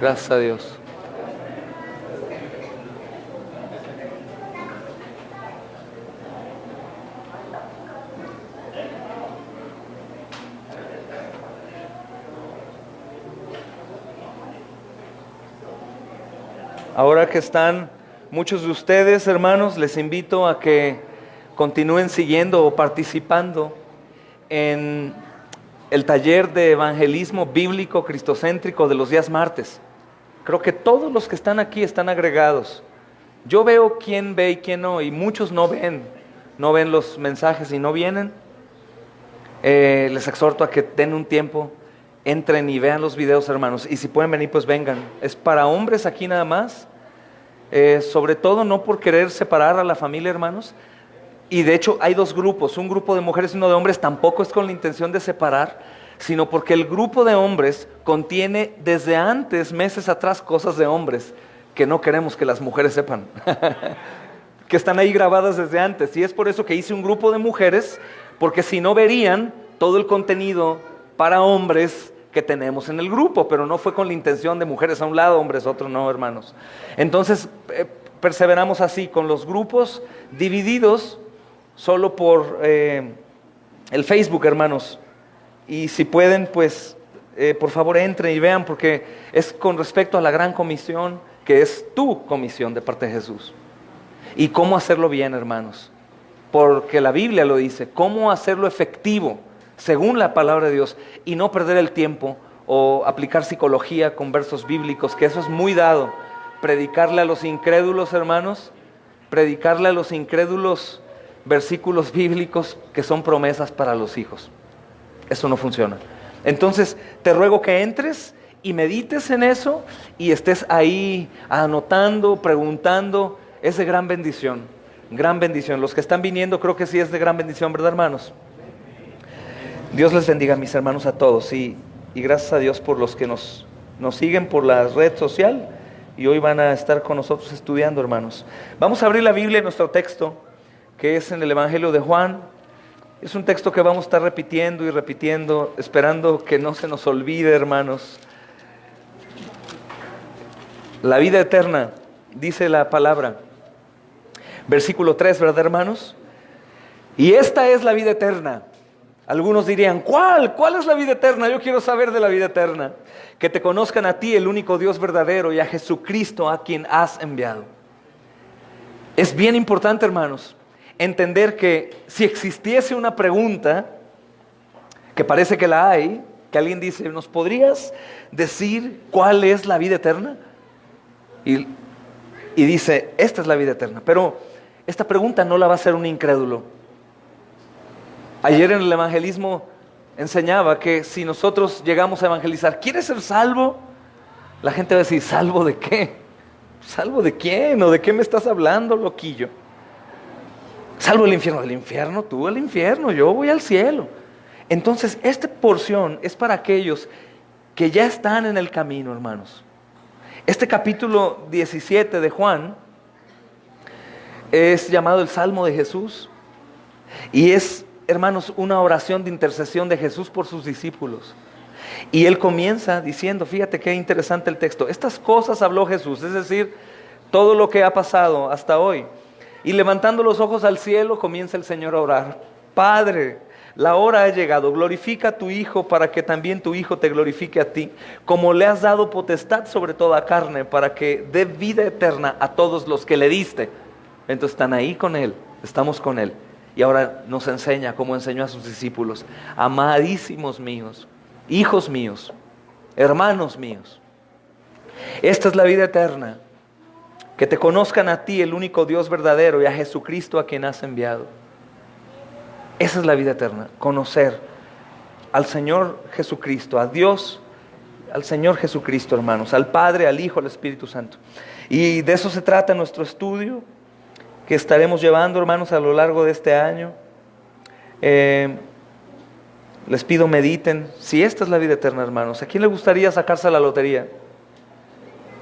Gracias a Dios. Ahora que están muchos de ustedes, hermanos, les invito a que continúen siguiendo o participando en el taller de evangelismo bíblico cristocéntrico de los días martes. Creo que todos los que están aquí están agregados. Yo veo quién ve y quién no, y muchos no ven los mensajes y no vienen. Les exhorto a que den un tiempo, entren y vean los videos, hermanos, y si pueden venir, pues vengan. Es para hombres aquí nada más, sobre todo no por querer separar a la familia, hermanos. Y de hecho hay dos grupos, un grupo de mujeres y uno de hombres. Tampoco es con la intención de separar, sino porque el grupo de hombres contiene desde antes, meses atrás, cosas de hombres que no queremos que las mujeres sepan, que están ahí grabadas desde antes. Y es por eso que hice un grupo de mujeres, porque si no verían todo el contenido para hombres que tenemos en el grupo, pero no fue con la intención de mujeres a un lado, hombres a otro, no, hermanos. Entonces perseveramos así, con los grupos divididos solo por el Facebook, hermanos. Y si pueden, pues por favor entren y vean, porque es con respecto a la gran comisión, que es tu comisión de parte de Jesús. Y cómo hacerlo bien, hermanos, porque la Biblia lo dice, cómo hacerlo efectivo según la palabra de Dios, y no perder el tiempo o aplicar psicología con versos bíblicos, que eso es muy dado. Predicarle a los incrédulos, hermanos, predicarle a los incrédulos versículos bíblicos que son promesas para los hijos. Eso no funciona. Entonces te ruego que entres y medites en eso y estés ahí anotando, preguntando. Es de gran bendición, gran bendición. Los que están viniendo creo que sí es de gran bendición, ¿verdad, hermanos? Dios les bendiga, mis hermanos, a todos, y gracias a Dios por los que nos siguen por la red social y hoy van a estar con nosotros estudiando, hermanos. Vamos a abrir la Biblia en nuestro texto, que es en el Evangelio de Juan. Es un texto que vamos a estar repitiendo y repitiendo, esperando que no se nos olvide, hermanos. La vida eterna, dice la palabra. Versículo 3, ¿verdad, hermanos? Y esta es la vida eterna. Algunos dirían, ¿cuál? ¿Cuál es la vida eterna? Yo quiero saber de la vida eterna. Que te conozcan a ti, el único Dios verdadero, y a Jesucristo, a quien has enviado. Es bien importante, hermanos, entender que si existiese una pregunta, que parece que la hay, que alguien dice, ¿nos podrías decir cuál es la vida eterna? Y dice, esta es la vida eterna. Pero esta pregunta no la va a hacer un incrédulo. Ayer en el evangelismo enseñaba que si nosotros llegamos a evangelizar, ¿quieres ser salvo? La gente va a decir, ¿salvo de qué? ¿Salvo de quién? ¿O de qué me estás hablando, loquillo? ¿Salvo del infierno? ¿Del infierno? Tú al infierno, yo voy al cielo. Entonces, esta porción es para aquellos que ya están en el camino, hermanos. Este capítulo 17 de Juan es llamado el Salmo de Jesús y es, hermanos, una oración de intercesión de Jesús por sus discípulos. Y él comienza diciendo, fíjate qué interesante el texto, estas cosas habló Jesús, es decir, todo lo que ha pasado hasta hoy. Y levantando los ojos al cielo, comienza el Señor a orar. Padre, la hora ha llegado, glorifica a tu Hijo para que también tu Hijo te glorifique a ti, como le has dado potestad sobre toda carne, para que dé vida eterna a todos los que le diste. Entonces están ahí con Él, estamos con Él. Y ahora nos enseña como enseñó a sus discípulos, amadísimos míos, hijos míos, hermanos míos. Esta es la vida eterna, que te conozcan a ti, el único Dios verdadero, y a Jesucristo a quien has enviado. Esa es la vida eterna, conocer al Señor Jesucristo, a Dios, al Señor Jesucristo, hermanos, al Padre, al Hijo, al Espíritu Santo. Y de eso se trata nuestro estudio, que estaremos llevando, hermanos, a lo largo de este año. Les pido mediten, si esta es la vida eterna, hermanos, ¿a quién le gustaría sacarse la lotería?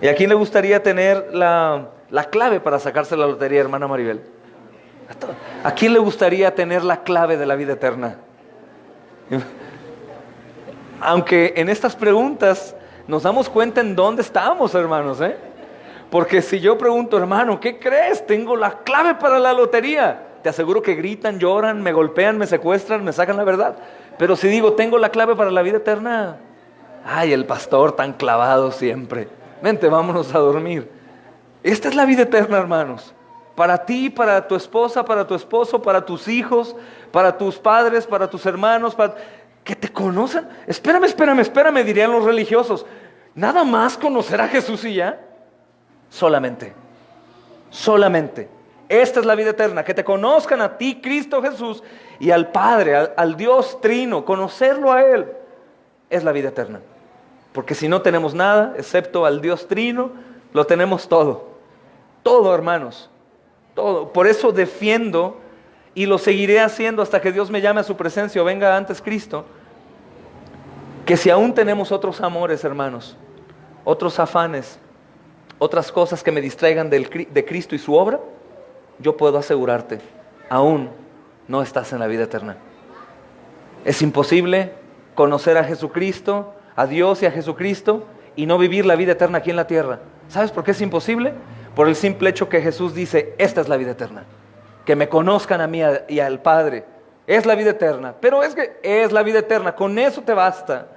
¿Y a quién le gustaría tener la clave para sacarse la lotería, hermana Maribel? ¿A quién le gustaría tener la clave de la vida eterna? Aunque en estas preguntas nos damos cuenta en dónde estamos, hermanos, ¿eh? Porque si yo pregunto, hermano, ¿qué crees? Tengo la clave para la lotería. Te aseguro que gritan, lloran, me golpean, me secuestran, me sacan la verdad. Pero si digo, tengo la clave para la vida eterna, ay, el pastor tan clavado siempre. Vente, vámonos a dormir. Esta es la vida eterna, hermanos. Para ti, para tu esposa, para tu esposo, para tus hijos, para tus padres, para tus hermanos, para que te conozcan. Espérame, dirían los religiosos. Nada más conocer a Jesús y ya. Solamente. Esta es la vida eterna, que te conozcan a ti, Cristo Jesús, y al Padre, al Dios Trino, conocerlo a Él, es la vida eterna. Porque si no tenemos nada, excepto al Dios Trino, lo tenemos todo. Todo, hermanos, todo. Por eso defiendo, y lo seguiré haciendo hasta que Dios me llame a su presencia o venga antes Cristo, que si aún tenemos otros amores, hermanos, otros afanes, otras cosas que me distraigan de Cristo y su obra, yo puedo asegurarte, aún no estás en la vida eterna. Es imposible conocer a Jesucristo, a Dios y a Jesucristo, y no vivir la vida eterna aquí en la tierra. ¿Sabes por qué es imposible? Por el simple hecho que Jesús dice, esta es la vida eterna. Que me conozcan a mí y al Padre. Es la vida eterna. Pero es que es la vida eterna. Con eso te basta.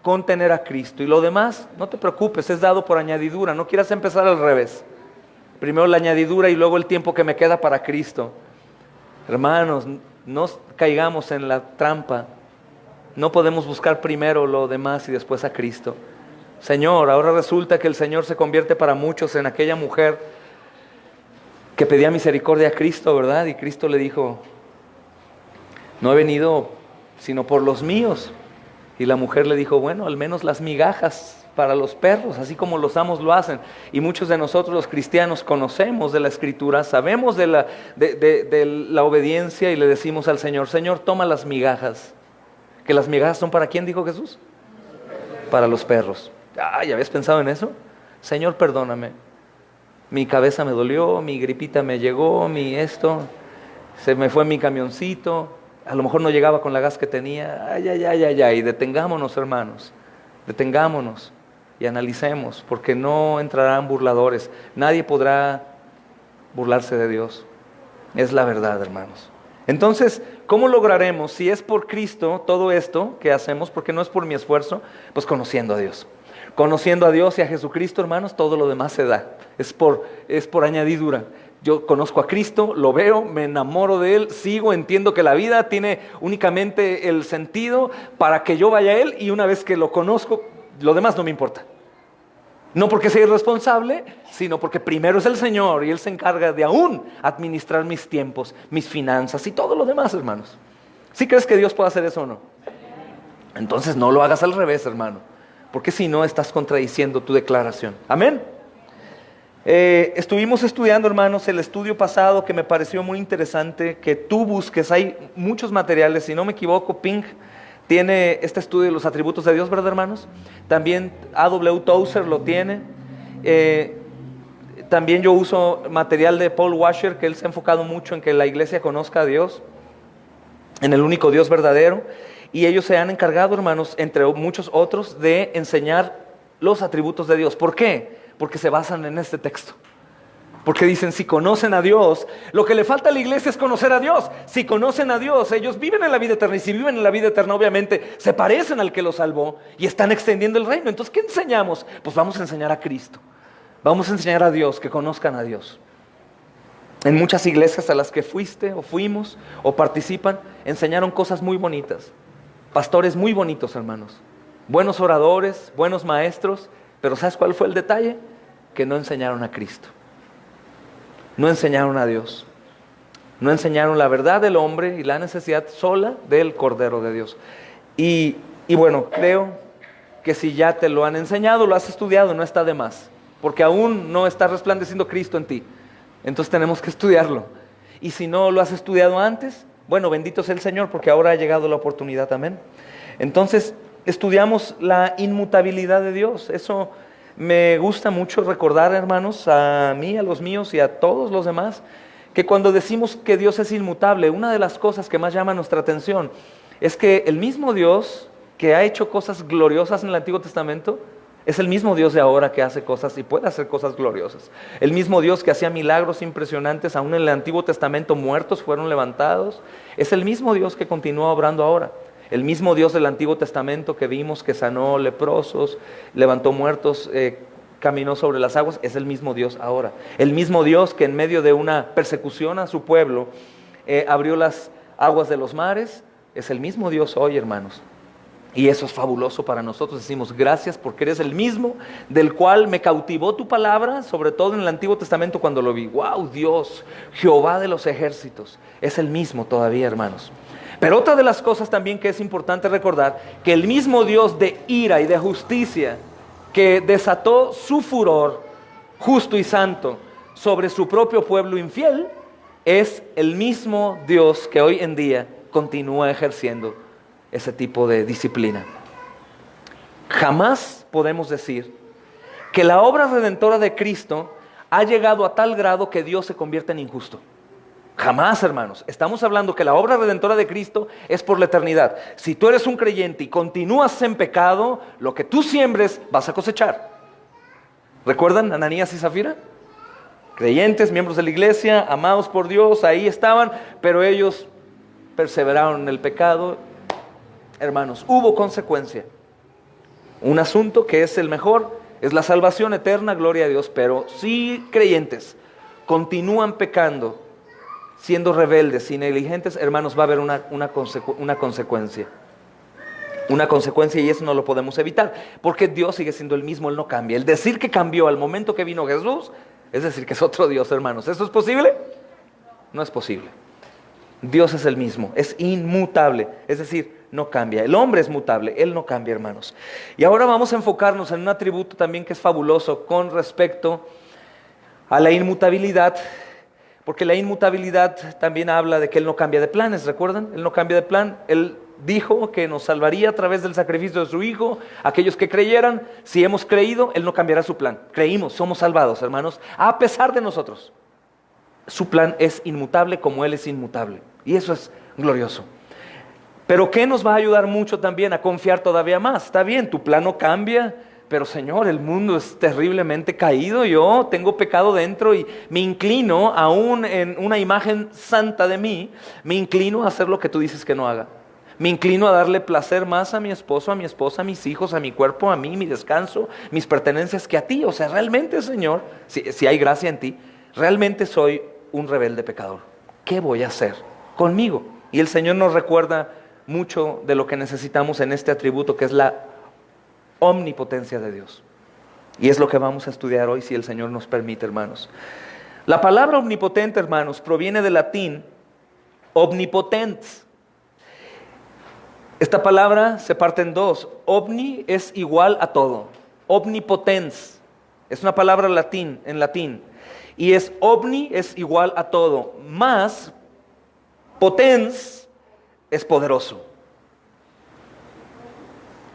Con tener a Cristo. Y lo demás, no te preocupes, es dado por añadidura. No quieras empezar al revés. Primero la añadidura y luego el tiempo que me queda para Cristo. Hermanos, no caigamos en la trampa. No podemos buscar primero lo demás y después a Cristo. Señor, ahora resulta que el Señor se convierte para muchos en aquella mujer que pedía misericordia a Cristo, ¿verdad? Y Cristo le dijo, no he venido sino por los míos. Y la mujer le dijo, bueno, al menos las migajas para los perros, así como los amos lo hacen. Y muchos de nosotros los cristianos conocemos de la Escritura, sabemos de la obediencia y le decimos al Señor, Señor, toma las migajas. ¿Que las migajas son para quién, dijo Jesús? Para los perros. ¿Ya habías pensado en eso? Señor, perdóname. Mi cabeza me dolió, mi gripita me llegó, se me fue mi camioncito. A lo mejor no llegaba con la gas que tenía. Y detengámonos, hermanos. Detengámonos y analicemos, porque no entrarán burladores. Nadie podrá burlarse de Dios. Es la verdad, hermanos. Entonces, ¿cómo lograremos, si es por Cristo, todo esto que hacemos, porque no es por mi esfuerzo? Pues conociendo a Dios. Conociendo a Dios y a Jesucristo, hermanos, todo lo demás se da. Es por añadidura. Yo conozco a Cristo, lo veo, me enamoro de Él, sigo, entiendo que la vida tiene únicamente el sentido para que yo vaya a Él, y una vez que lo conozco, lo demás no me importa. No porque sea irresponsable, sino porque primero es el Señor y Él se encarga de aún administrar mis tiempos, mis finanzas y todo lo demás, hermanos. ¿Sí crees que Dios puede hacer eso o no? Entonces no lo hagas al revés, hermano, porque si no estás contradiciendo tu declaración. Amén. Estuvimos estudiando, hermanos, el estudio pasado que me pareció muy interesante, que tú busques. Hay muchos materiales, si no me equivoco, Pink tiene este estudio de los atributos de Dios, ¿verdad, hermanos? También A.W. Tozer lo tiene. También yo uso material de Paul Washer, que él se ha enfocado mucho en que la iglesia conozca a Dios, en el único Dios verdadero. Y ellos se han encargado, hermanos, entre muchos otros, de enseñar los atributos de Dios. ¿Por qué? Porque se basan en este texto. Porque dicen, si conocen a Dios, lo que le falta a la iglesia es conocer a Dios. Si conocen a Dios, ellos viven en la vida eterna. Y si viven en la vida eterna, obviamente, se parecen al que los salvó y están extendiendo el reino. Entonces, ¿qué enseñamos? Pues vamos a enseñar a Cristo. Vamos a enseñar a Dios, que conozcan a Dios. En muchas iglesias a las que fuiste o fuimos o participan, enseñaron cosas muy bonitas. Pastores muy bonitos, hermanos. Buenos oradores, buenos maestros. Pero ¿sabes cuál fue el detalle? Que no enseñaron a Cristo. No enseñaron a Dios. No enseñaron la verdad del hombre y la necesidad sola del Cordero de Dios. Y bueno, creo que si ya te lo han enseñado, lo has estudiado, no está de más. Porque aún no está resplandeciendo Cristo en ti. Entonces tenemos que estudiarlo. Y si no lo has estudiado antes, bueno, bendito sea el Señor, porque ahora ha llegado la oportunidad, amén. Entonces, estudiamos la inmutabilidad de Dios. Eso me gusta mucho recordar, hermanos, a mí, a los míos y a todos los demás, que cuando decimos que Dios es inmutable, una de las cosas que más llama nuestra atención es que el mismo Dios que ha hecho cosas gloriosas en el Antiguo Testamento Es el mismo Dios de ahora que hace cosas y puede hacer cosas gloriosas. El mismo Dios que hacía milagros impresionantes, aún en el Antiguo Testamento muertos fueron levantados. Es el mismo Dios que continúa obrando ahora. El mismo Dios del Antiguo Testamento que vimos que sanó leprosos, levantó muertos, caminó sobre las aguas, es el mismo Dios ahora. El mismo Dios que en medio de una persecución a su pueblo abrió las aguas de los mares, es el mismo Dios hoy, hermanos. Y eso es fabuloso para nosotros. Decimos gracias porque eres el mismo del cual me cautivó tu palabra, sobre todo en el Antiguo Testamento cuando lo vi. ¡Wow! Dios, Jehová de los ejércitos, es el mismo todavía, hermanos. Pero otra de las cosas también que es importante recordar, que el mismo Dios de ira y de justicia que desató su furor justo y santo sobre su propio pueblo infiel, es el mismo Dios que hoy en día continúa ejerciendo ese tipo de disciplina. Jamás podemos decir que la obra redentora de Cristo ha llegado a tal grado que Dios se convierta en injusto. Jamás, hermanos. Estamos hablando que la obra redentora de Cristo es por la eternidad. Si tú eres un creyente y continúas en pecado, lo que tú siembres vas a cosechar. ¿Recuerdan Ananías y Zafira? Creyentes, miembros de la iglesia, amados por Dios, ahí estaban, pero ellos perseveraron en el pecado. Hermanos, hubo consecuencia. Un asunto que es el mejor, es la salvación eterna, gloria a Dios. Pero si creyentes continúan pecando, siendo rebeldes y negligentes, hermanos, va a haber una consecuencia. Una consecuencia, y eso no lo podemos evitar, porque Dios sigue siendo el mismo, Él no cambia. El decir que cambió al momento que vino Jesús, es decir que es otro Dios, hermanos. ¿Eso es posible? No es posible. Dios es el mismo, es inmutable, es decir, no cambia. El hombre es mutable, Él no cambia, hermanos. Y ahora vamos a enfocarnos en un atributo también que es fabuloso con respecto a la inmutabilidad, porque la inmutabilidad también habla de que Él no cambia de planes, ¿recuerdan? Él no cambia de plan. Él dijo que nos salvaría a través del sacrificio de su Hijo, aquellos que creyeran. Si hemos creído, Él no cambiará su plan. Creímos, somos salvados, hermanos, a pesar de nosotros. Su plan es inmutable como Él es inmutable. Y eso es glorioso. Pero ¿qué nos va a ayudar mucho también a confiar todavía más? Está bien, tu plan no cambia, pero Señor, el mundo es terriblemente caído, yo tengo pecado dentro y me inclino, aún en una imagen santa de mí, me inclino a hacer lo que tú dices que no haga. Me inclino a darle placer más a mi esposo, a mi esposa, a mis hijos, a mi cuerpo, a mí, mi descanso, mis pertenencias, que a ti. O sea, realmente, Señor, si hay gracia en ti, realmente soy un rebelde pecador. ¿Qué voy a hacer conmigo? Y el Señor nos recuerda mucho de lo que necesitamos en este atributo, que es la omnipotencia de Dios. Y es lo que vamos a estudiar hoy, si el Señor nos permite, hermanos. La palabra omnipotente, hermanos, proviene del latín omnipotens. Esta palabra se parte en dos. Omni es igual a todo. Omnipotens es una palabra en latín. Y es omni es igual a todo. Más potens es poderoso.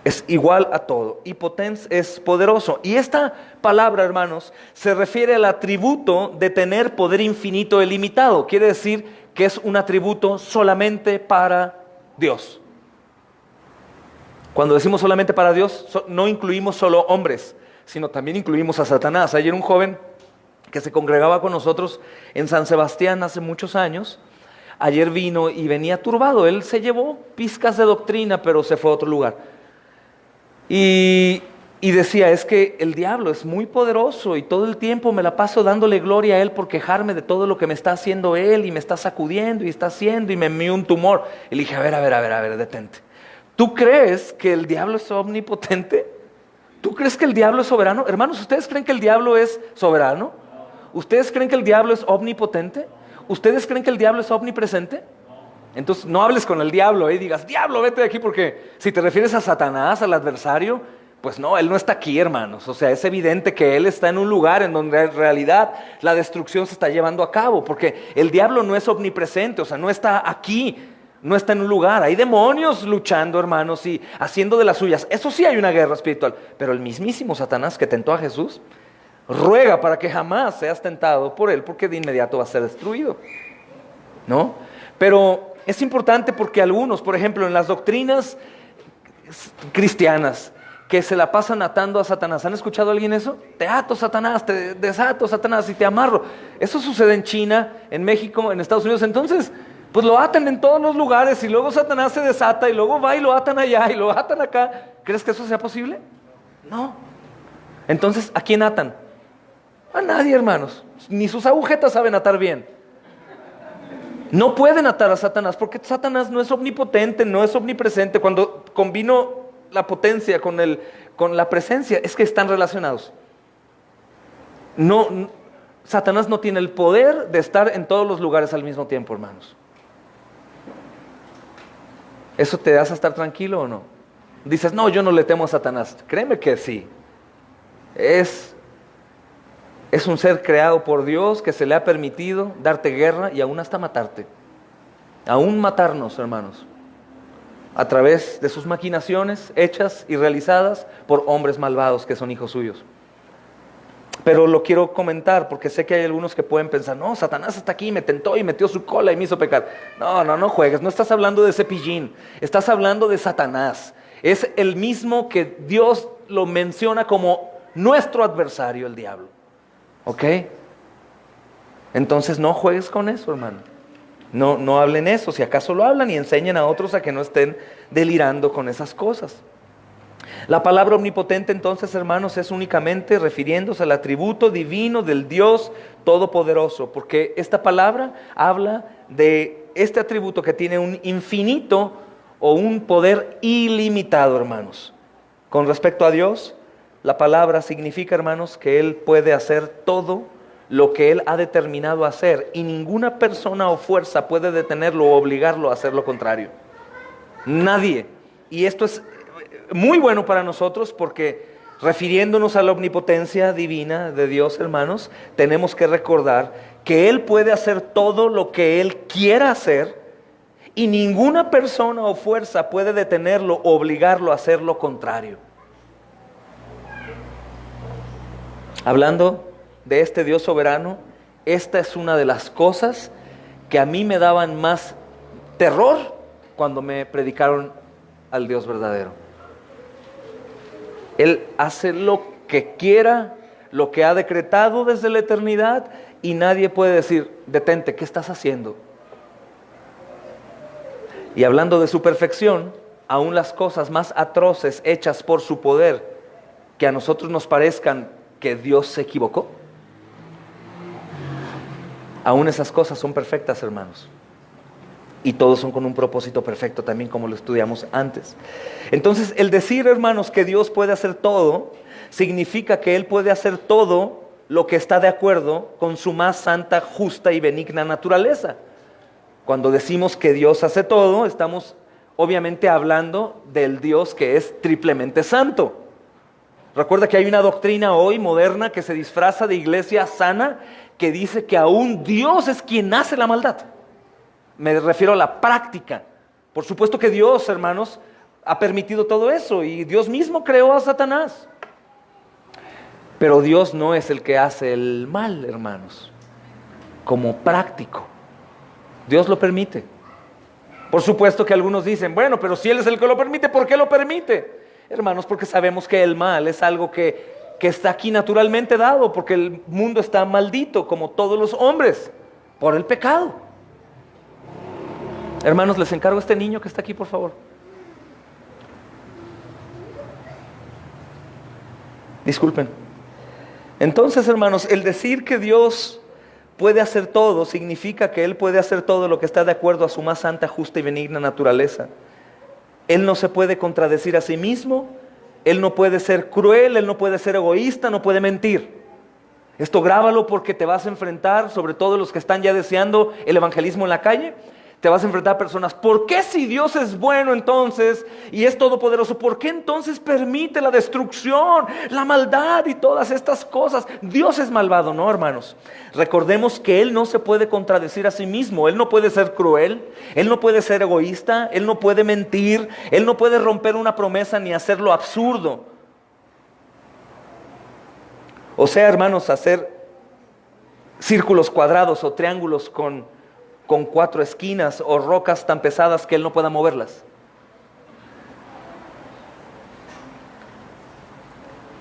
Es igual a todo. Y potens es poderoso. Y esta palabra, hermanos, se refiere al atributo de tener poder infinito e ilimitado. Quiere decir que es un atributo solamente para Dios. Cuando decimos solamente para Dios, no incluimos solo hombres, sino también incluimos a Satanás. Ayer un joven que se congregaba con nosotros en San Sebastián hace muchos años, ayer vino y venía turbado. Él se llevó pizcas de doctrina, pero se fue a otro lugar. Y decía, es que el diablo es muy poderoso y todo el tiempo me la paso dándole gloria a él por quejarme de todo lo que me está haciendo él y me está sacudiendo y está haciendo y me envió un tumor. Y le dije, a ver, detente. ¿Tú crees que el diablo es omnipotente? ¿Tú crees que el diablo es soberano? Hermanos, ¿ustedes creen que el diablo es soberano? ¿Ustedes creen que el diablo es omnipotente? ¿Ustedes creen que el diablo es omnipresente? Entonces no hables con el diablo y digas, diablo, vete de aquí, porque si te refieres a Satanás, al adversario, pues no, él no está aquí, hermanos. O sea, es evidente que él está en un lugar en donde en realidad la destrucción se está llevando a cabo, porque el diablo no es omnipresente, o sea, no está aquí, no está en un lugar. Hay demonios luchando, hermanos, y haciendo de las suyas. Eso sí hay una guerra espiritual, pero el mismísimo Satanás que tentó a Jesús, ruega para que jamás seas tentado por él, porque de inmediato va a ser destruido, ¿no? Pero es importante porque algunos, por ejemplo, en las doctrinas cristianas, que se la pasan atando a Satanás. ¿Han escuchado a alguien eso? Te ato, Satanás, te desato, Satanás, y te amarro. Eso sucede en China, en México, en Estados Unidos. Entonces, pues lo atan en todos los lugares y luego Satanás se desata y luego va y lo atan allá y lo atan acá. ¿Crees que eso sea posible? No. Entonces, ¿a quién atan? A nadie, hermanos. Ni sus agujetas saben atar bien. No pueden atar a Satanás porque Satanás no es omnipotente, no es omnipresente. Cuando combino la potencia con la presencia, es que están relacionados. No, Satanás no tiene el poder de estar en todos los lugares al mismo tiempo, hermanos. ¿Eso te hace estar tranquilo o no? Dices, no, yo no le temo a Satanás. Créeme que sí. Es un ser creado por Dios que se le ha permitido darte guerra y aún hasta matarte. Aún matarnos, hermanos. A través de sus maquinaciones hechas y realizadas por hombres malvados que son hijos suyos. Pero lo quiero comentar porque sé que hay algunos que pueden pensar, no, Satanás está aquí, me tentó y metió su cola y me hizo pecar. No juegues, no estás hablando de Cepillín, estás hablando de Satanás. Es el mismo que Dios lo menciona como nuestro adversario, el diablo. ¿Ok? Entonces no juegues con eso, hermano. No hablen eso, si acaso lo hablan y enseñen a otros a que no estén delirando con esas cosas. La palabra omnipotente entonces, hermanos, es únicamente refiriéndose al atributo divino del Dios Todopoderoso, porque esta palabra habla de este atributo que tiene un infinito o un poder ilimitado, hermanos. Con respecto a Dios, la palabra significa, hermanos, que Él puede hacer todo lo que Él ha determinado hacer y ninguna persona o fuerza puede detenerlo o obligarlo a hacer lo contrario. Nadie. Y esto es muy bueno para nosotros porque refiriéndonos a la omnipotencia divina de Dios, hermanos, tenemos que recordar que Él puede hacer todo lo que Él quiera hacer y ninguna persona o fuerza puede detenerlo o obligarlo a hacer lo contrario. Hablando de este Dios soberano, esta es una de las cosas que a mí me daban más terror cuando me predicaron al Dios verdadero. Él hace lo que quiera, lo que ha decretado desde la eternidad y nadie puede decir, detente, ¿qué estás haciendo? Y hablando de su perfección, aún las cosas más atroces hechas por su poder, que a nosotros nos parezcan que Dios se equivocó, aún esas cosas son perfectas, hermanos. Y todos son con un propósito perfecto también, como lo estudiamos antes. Entonces, el decir, hermanos, que Dios puede hacer todo, significa que Él puede hacer todo lo que está de acuerdo con su más santa, justa y benigna naturaleza. Cuando decimos que Dios hace todo, estamos obviamente hablando del Dios que es triplemente santo. Recuerda que hay una doctrina hoy moderna que se disfraza de iglesia sana, que dice que aún Dios es quien hace la maldad. Me refiero a la práctica. Por supuesto que Dios, hermanos, ha permitido todo eso y Dios mismo creó a Satanás. Pero Dios no es el que hace el mal, hermanos, como práctico. Dios lo permite. Por supuesto que algunos dicen, bueno, pero si Él es el que lo permite, ¿por qué lo permite? Hermanos, porque sabemos que el mal es algo que está aquí naturalmente dado, porque el mundo está maldito, como todos los hombres, por el pecado. Hermanos, les encargo a este niño que está aquí, por favor. Disculpen. Entonces, hermanos, el decir que Dios puede hacer todo significa que Él puede hacer todo lo que está de acuerdo a su más santa, justa y benigna naturaleza. Él no se puede contradecir a sí mismo, Él no puede ser cruel, Él no puede ser egoísta, no puede mentir. Esto grábalo porque te vas a enfrentar, sobre todo los que están ya deseando el evangelismo en la calle, te vas a enfrentar a personas, ¿por qué si Dios es bueno entonces y es todopoderoso? ¿Por qué entonces permite la destrucción, la maldad y todas estas cosas? Dios es malvado, ¿no, hermanos? Recordemos que Él no se puede contradecir a sí mismo, Él no puede ser cruel, Él no puede ser egoísta, Él no puede mentir, Él no puede romper una promesa ni hacerlo absurdo. O sea, hermanos, hacer círculos cuadrados o triángulos con 4 esquinas o rocas tan pesadas que Él no pueda moverlas.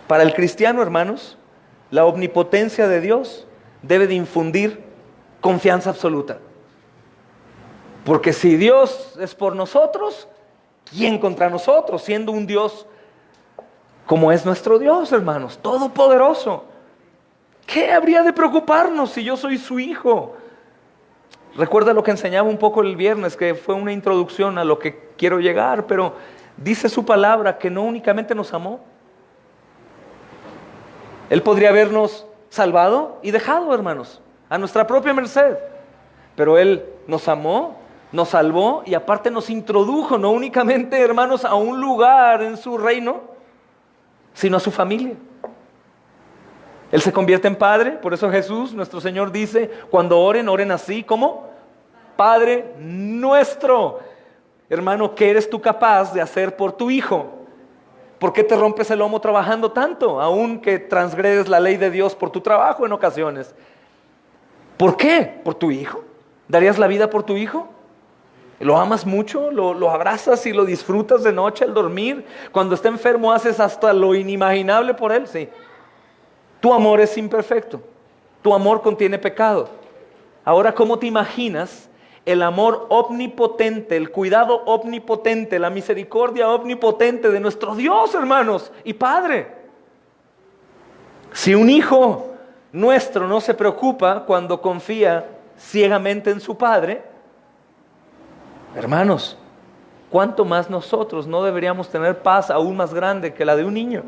Para el cristiano, hermanos, la omnipotencia de Dios debe de infundir confianza absoluta. Porque si Dios es por nosotros, ¿quién contra nosotros? Siendo un Dios como es nuestro Dios, hermanos, todopoderoso. ¿Qué habría de preocuparnos si yo soy su hijo? Recuerda lo que enseñaba un poco el viernes, que fue una introducción a lo que quiero llegar, pero dice su palabra que no únicamente nos amó. Él podría habernos salvado y dejado, hermanos, a nuestra propia merced. Pero Él nos amó, nos salvó y aparte nos introdujo, no únicamente, hermanos, a un lugar en su reino, sino a su familia. Él se convierte en Padre, por eso Jesús, nuestro Señor, dice, cuando oren, oren así como Padre nuestro. Hermano, ¿qué eres tú capaz de hacer por tu hijo? ¿Por qué te rompes el lomo trabajando tanto? Aun que transgredes la ley de Dios por tu trabajo en ocasiones. ¿Por qué? ¿Por tu hijo? ¿Darías la vida por tu hijo? ¿Lo amas mucho? ¿Lo abrazas y lo disfrutas de noche al dormir? Cuando está enfermo haces hasta lo inimaginable por él, sí. Tu amor es imperfecto. Tu amor contiene pecado. Ahora, ¿cómo te imaginas el amor omnipotente, el cuidado omnipotente, la misericordia omnipotente de nuestro Dios, hermanos, y Padre? Si un hijo nuestro no se preocupa cuando confía ciegamente en su Padre, hermanos, ¿cuánto más nosotros no deberíamos tener paz aún más grande que la de un niño?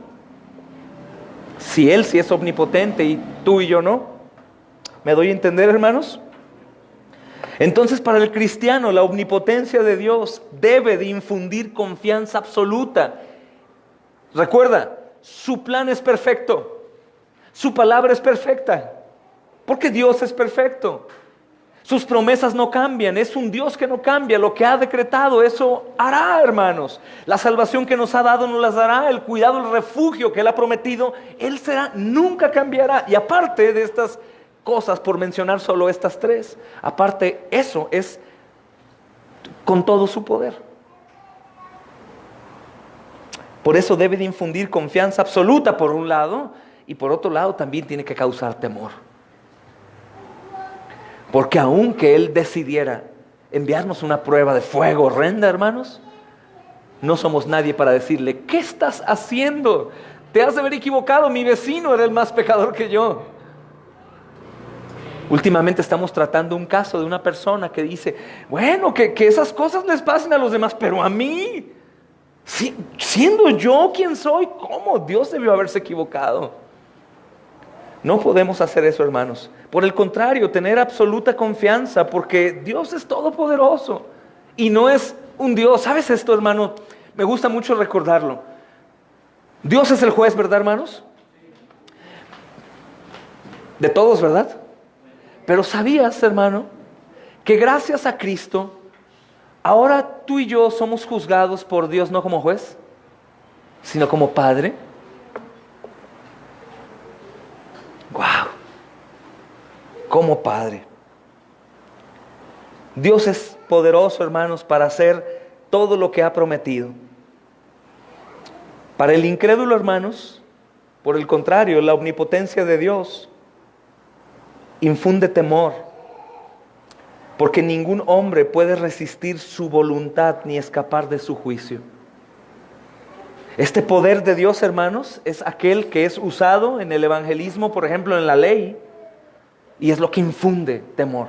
Si Él sí es omnipotente y tú y yo no. ¿Me doy a entender, hermanos? Entonces, para el cristiano, la omnipotencia de Dios debe de infundir confianza absoluta. Recuerda, su plan es perfecto, su palabra es perfecta, porque Dios es perfecto. Sus promesas no cambian, es un Dios que no cambia. Lo que ha decretado, eso hará, hermanos. La salvación que nos ha dado nos las dará. El cuidado, el refugio que Él ha prometido, Él será, nunca cambiará. Y aparte de estas cosas, por mencionar solo estas tres, aparte eso es con todo su poder. Por eso debe de infundir confianza absoluta por un lado, y por otro lado también tiene que causar temor. Porque aunque Él decidiera enviarnos una prueba de fuego horrenda, hermanos, no somos nadie para decirle, ¿qué estás haciendo? Te has de haber equivocado, mi vecino era el más pecador que yo. Últimamente estamos tratando un caso de una persona que dice, bueno, que esas cosas les pasen a los demás, pero a mí, siendo yo quien soy, ¿cómo? Dios debió haberse equivocado. No podemos hacer eso, hermanos. Por el contrario, tener absoluta confianza, porque Dios es todopoderoso y no es un Dios. ¿Sabes esto, hermano? Me gusta mucho recordarlo. Dios es el juez, ¿verdad, hermanos? De todos, ¿verdad? Pero ¿sabías, hermano, que gracias a Cristo, ahora tú y yo somos juzgados por Dios no como juez, sino como Padre? ¡Wow! Como Padre. Dios es poderoso, hermanos, para hacer todo lo que ha prometido. Para el incrédulo, hermanos, por el contrario, la omnipotencia de Dios infunde temor, porque ningún hombre puede resistir su voluntad ni escapar de su juicio. Este poder de Dios, hermanos, es aquel que es usado en el evangelismo, por ejemplo, en la ley, y es lo que infunde temor.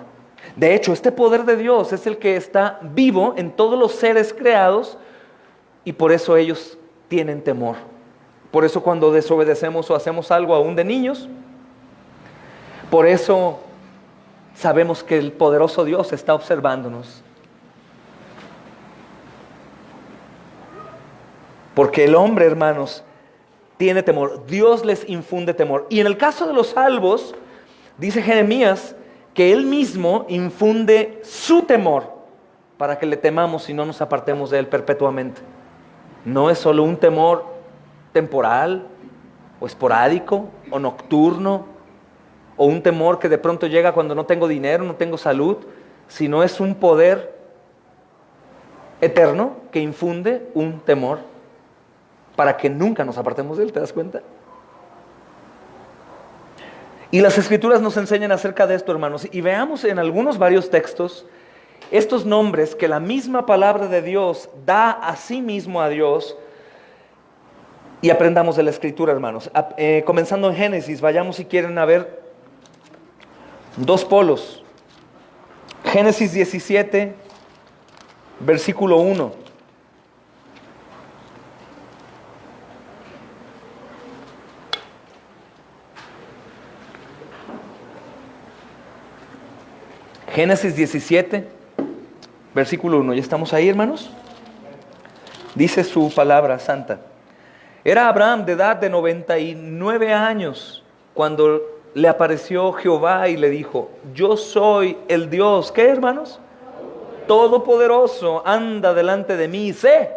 De hecho, este poder de Dios es el que está vivo en todos los seres creados, y por eso ellos tienen temor. Por eso cuando desobedecemos o hacemos algo aún de niños, por eso sabemos que el poderoso Dios está observándonos. Porque el hombre, hermanos, tiene temor. Dios les infunde temor. Y en el caso de los salvos, dice Jeremías que Él mismo infunde su temor para que le temamos y no nos apartemos de Él perpetuamente. No es solo un temor temporal o esporádico o nocturno o un temor que de pronto llega cuando no tengo dinero, no tengo salud, sino es un poder eterno que infunde un temor para que nunca nos apartemos de Él. ¿Te das cuenta? Y las Escrituras nos enseñan acerca de esto, hermanos. Y veamos en varios textos estos nombres que la misma palabra de Dios da a sí mismo a Dios. Y aprendamos de la Escritura, hermanos. Comenzando en Génesis, vayamos si quieren a ver dos polos. Génesis 17, versículo 1. Génesis 17, versículo 1. ¿Ya estamos ahí, hermanos? Dice su palabra santa. Era Abraham de edad de 99 años cuando le apareció Jehová y le dijo: yo soy el Dios, ¿qué, hermanos? Todopoderoso, anda delante de mí y sé.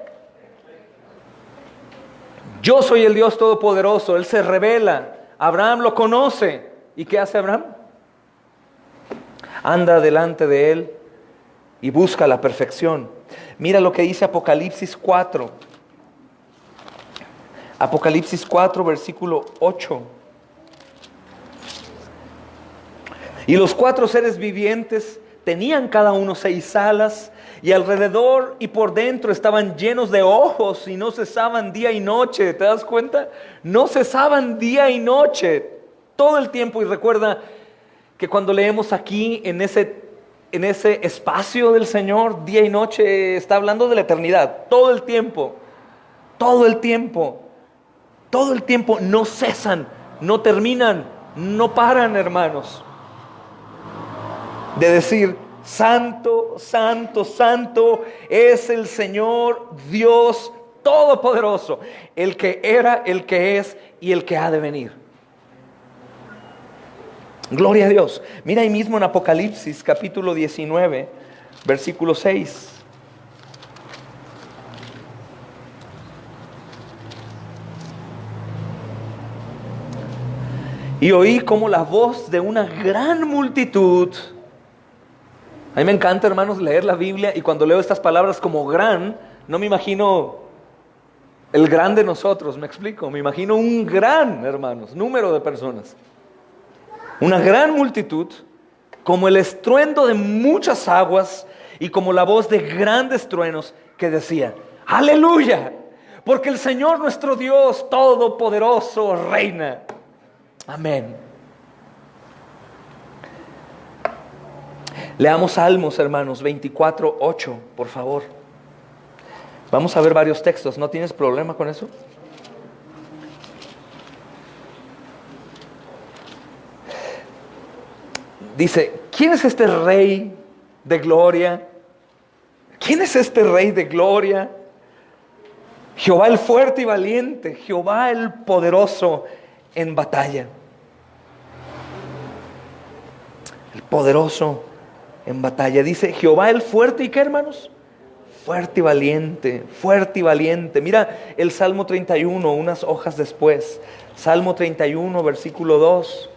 Yo soy el Dios Todopoderoso. Él se revela. Abraham lo conoce. ¿Y qué hace Abraham? Anda delante de él y busca la perfección. Mira lo que dice Apocalipsis 4. Apocalipsis 4, versículo 8. Y los 4 seres vivientes tenían cada uno 6 alas, y alrededor y por dentro estaban llenos de ojos, y no cesaban día y noche. ¿Te das cuenta? No cesaban día y noche, todo el tiempo. Y recuerda que cuando leemos aquí en ese espacio del Señor, día y noche, está hablando de la eternidad. Todo el tiempo, todo el tiempo, todo el tiempo, no cesan, no terminan, no paran, hermanos, de decir: santo, santo, santo es el Señor Dios Todopoderoso, el que era, el que es y el que ha de venir. Gloria a Dios. Mira ahí mismo en Apocalipsis capítulo 19, versículo 6. Y oí como la voz de una gran multitud. A mí me encanta, hermanos, leer la Biblia, y cuando leo estas palabras como gran, no me imagino el gran de nosotros, me explico. Me imagino un gran, hermanos, número de personas. Una gran multitud, como el estruendo de muchas aguas y como la voz de grandes truenos, que decía: aleluya, porque el Señor nuestro Dios Todopoderoso reina. Amén. Leamos Salmos, hermanos, 24, 8, por favor. Vamos a ver varios textos. ¿No tienes problema con eso? Dice: ¿quién es este Rey de gloria? ¿Quién es este Rey de gloria? Jehová el fuerte y valiente, Jehová el poderoso en batalla. El poderoso en batalla. Dice: Jehová el fuerte, ¿y qué, hermanos? Fuerte y valiente, fuerte y valiente. Mira el Salmo 31, unas hojas después. Salmo 31, versículo 2.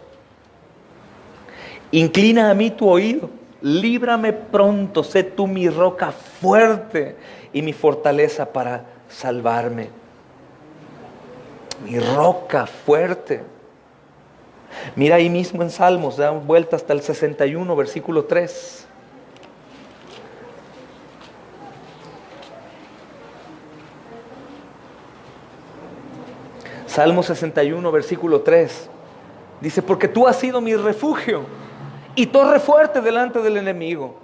Inclina a mí tu oído, líbrame pronto, sé tú mi roca fuerte y mi fortaleza para salvarme. Mi roca fuerte. Mira ahí mismo en Salmos, da vuelta hasta el 61, versículo 3. Salmo 61, versículo 3. Dice: porque tú has sido mi refugio y torre fuerte delante del enemigo.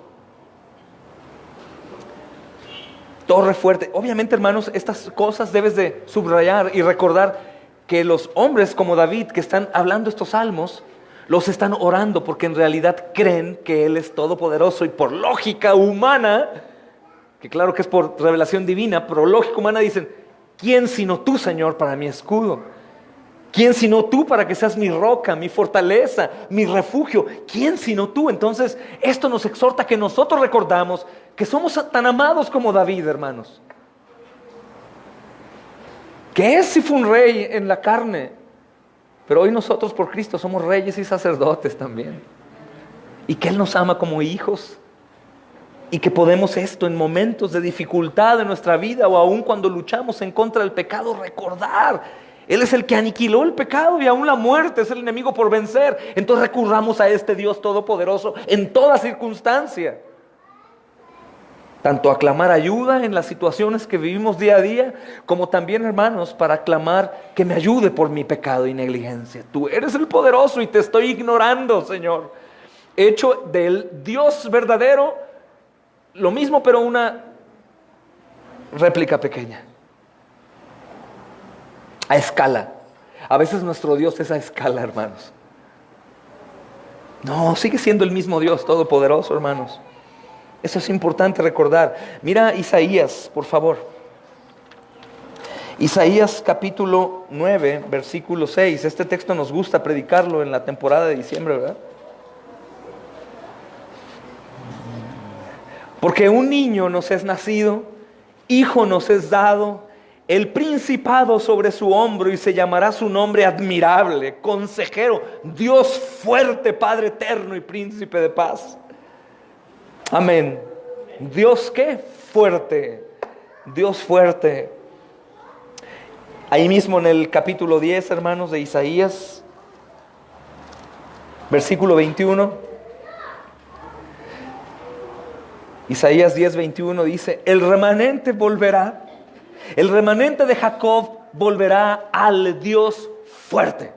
Torre fuerte. Obviamente, hermanos, estas cosas debes de subrayar y recordar que los hombres como David que están hablando estos salmos, los están orando porque en realidad creen que Él es todopoderoso, y por lógica humana, que claro que es por revelación divina, pero lógica humana dicen: ¿quién sino tú, Señor, para mi escudo? ¿Quién sino tú para que seas mi roca, mi fortaleza, mi refugio? ¿Quién sino tú? Entonces, esto nos exhorta a que nosotros recordamos que somos tan amados como David, hermanos. Que él sí fue un rey en la carne, pero hoy nosotros por Cristo somos reyes y sacerdotes también. Y que Él nos ama como hijos. Y que podemos esto en momentos de dificultad en nuestra vida, o aún cuando luchamos en contra del pecado, recordar Él es el que aniquiló el pecado y aún la muerte, es el enemigo por vencer. Entonces recurramos a este Dios todopoderoso en toda circunstancia. Tanto a clamar ayuda en las situaciones que vivimos día a día, como también, hermanos, para clamar que me ayude por mi pecado y negligencia. Tú eres el poderoso y te estoy ignorando, Señor. Hecho del Dios verdadero lo mismo, pero una réplica pequeña. A escala. A veces nuestro Dios es a escala, hermanos. No, sigue siendo el mismo Dios todopoderoso, hermanos. Eso es importante recordar. Mira Isaías, por favor. Isaías capítulo 9, versículo 6. Este texto nos gusta predicarlo en la temporada de diciembre, ¿verdad? Porque un niño nos es nacido, hijo nos es dado, el principado sobre su hombro, y se llamará su nombre admirable, consejero, Dios fuerte, Padre eterno y príncipe de paz. Amén. Dios, ¿qué? Fuerte. Dios fuerte. Ahí mismo en el capítulo 10, hermanos, de Isaías, versículo 21. Isaías 10, 21 dice: el remanente volverá, el remanente de Jacob volverá al Dios fuerte.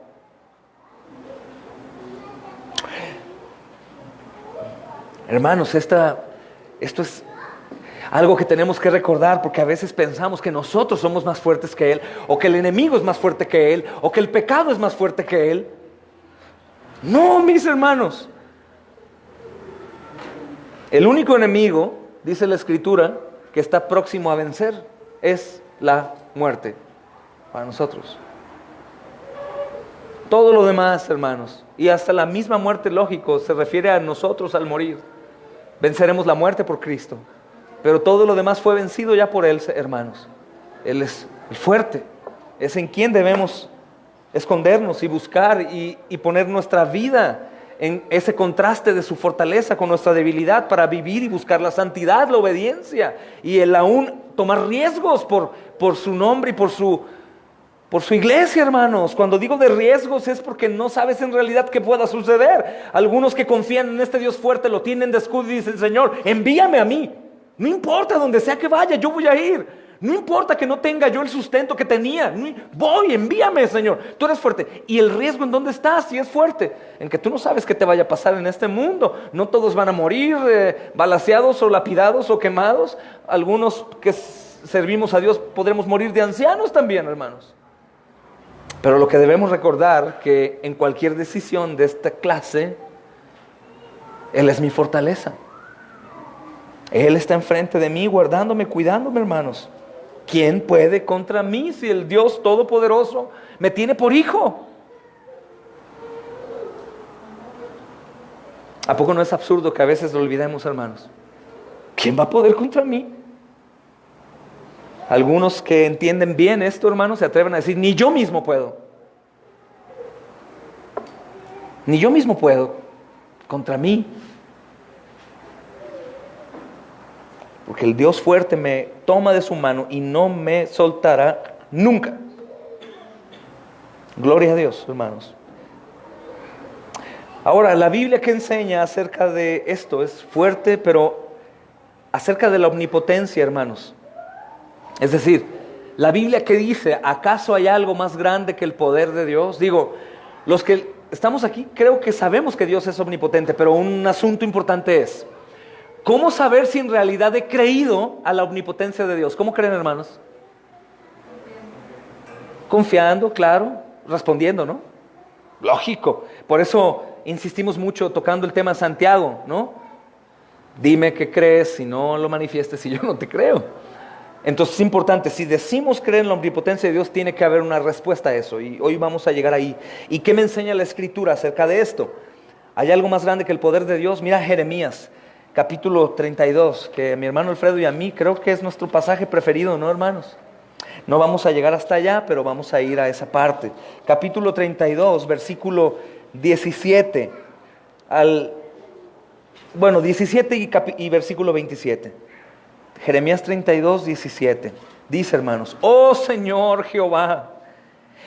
Hermanos, esto es algo que tenemos que recordar, porque a veces pensamos que nosotros somos más fuertes que Él, o que el enemigo es más fuerte que Él, o que el pecado es más fuerte que Él. No, mis hermanos. El único enemigo, dice la Escritura, que está próximo a vencer es la muerte para nosotros. Todo lo demás, hermanos, y hasta la misma muerte, lógico, se refiere a nosotros al morir. Venceremos la muerte por Cristo, pero todo lo demás fue vencido ya por Él, hermanos. Él es el fuerte, es en quien debemos escondernos y buscar y poner nuestra vida en ese contraste de su fortaleza con nuestra debilidad, para vivir y buscar la santidad, la obediencia, y el aún tomar riesgos por su nombre y por su iglesia, hermanos. Cuando digo de riesgos es porque no sabes en realidad qué pueda suceder. Algunos que confían en este Dios fuerte lo tienen de escudo y dicen: Señor, envíame a mí. No importa donde sea que vaya, yo voy a ir. No importa que no tenga yo el sustento que tenía. Voy, envíame, Señor. Tú eres fuerte. ¿Y el riesgo en dónde está? Si es fuerte, en que tú no sabes qué te vaya a pasar en este mundo. No todos van a morir balaceados o lapidados o quemados. Algunos que servimos a Dios podremos morir de ancianos también, hermanos. Pero lo que debemos recordar, que en cualquier decisión de esta clase, Él es mi fortaleza. Él está enfrente de mí, guardándome, cuidándome, hermanos. ¿Quién puede contra mí si el Dios Todopoderoso me tiene por hijo? ¿A poco no es absurdo que a veces lo olvidemos, hermanos? ¿Quién va a poder contra mí? Algunos que entienden bien esto, hermanos, se atreven a decir: ni yo mismo puedo. Ni yo mismo puedo contra mí. Porque el Dios fuerte me toma de su mano y no me soltará nunca. Gloria a Dios, hermanos. Ahora, la Biblia que enseña acerca de esto es fuerte, pero acerca de la omnipotencia, hermanos. Es decir, la Biblia que dice: ¿acaso hay algo más grande que el poder de Dios? Digo, los que estamos aquí creo que sabemos que Dios es omnipotente, pero un asunto importante es: ¿cómo saber si en realidad he creído a la omnipotencia de Dios? ¿Cómo creen, hermanos? Confiando, claro, respondiendo, ¿no? Lógico. Por eso insistimos mucho tocando el tema de Santiago, ¿no? Dime qué crees, si no lo manifiestes y yo no te creo. Entonces es importante, si decimos creer en la omnipotencia de Dios, tiene que haber una respuesta a eso, y hoy vamos a llegar ahí. ¿Y qué me enseña la Escritura acerca de esto? ¿Hay algo más grande que el poder de Dios? Mira Jeremías, capítulo 32, que a mi hermano Alfredo y a mí creo que es nuestro pasaje preferido, ¿no, hermanos? No vamos a llegar hasta allá, pero vamos a ir a esa parte. Capítulo 32, versículo 17 y versículo 27. Jeremías 32, 17. Dice, hermanos: oh Señor Jehová,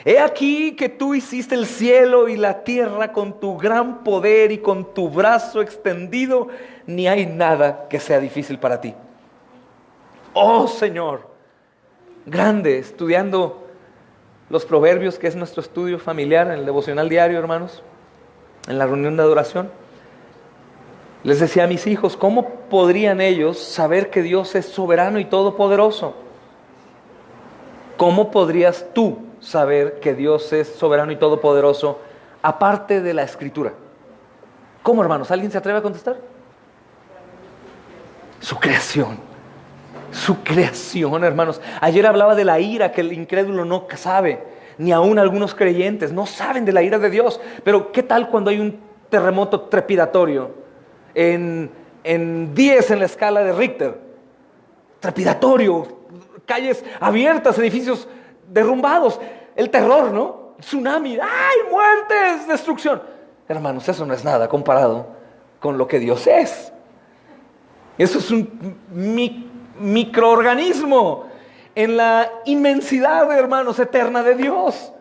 He aquí que tú hiciste el cielo y la tierra con tu gran poder y con tu brazo extendido, ni hay nada que sea difícil para ti. Oh Señor, grande, estudiando los proverbios, que es nuestro estudio familiar, en el devocional diario, hermanos, en la reunión de adoración. Les decía a mis hijos, ¿cómo podrían ellos saber que Dios es soberano y todopoderoso? ¿Cómo podrías tú saber que Dios es soberano y todopoderoso aparte de la Escritura? ¿Cómo, hermanos? ¿Alguien se atreve a contestar? Su creación. Su creación, hermanos. Ayer hablaba de la ira que el incrédulo no sabe, ni aún algunos creyentes no saben de la ira de Dios. Pero ¿qué tal cuando hay un terremoto trepidatorio? En 10 en la escala de Richter. Trepidatorio, calles abiertas, edificios derrumbados. El terror, ¿no? Tsunami, ¡ay, muertes, destrucción! Hermanos, eso no es nada comparado con lo que Dios es. Eso es un microorganismo en la inmensidad, hermanos, eterna de Dios.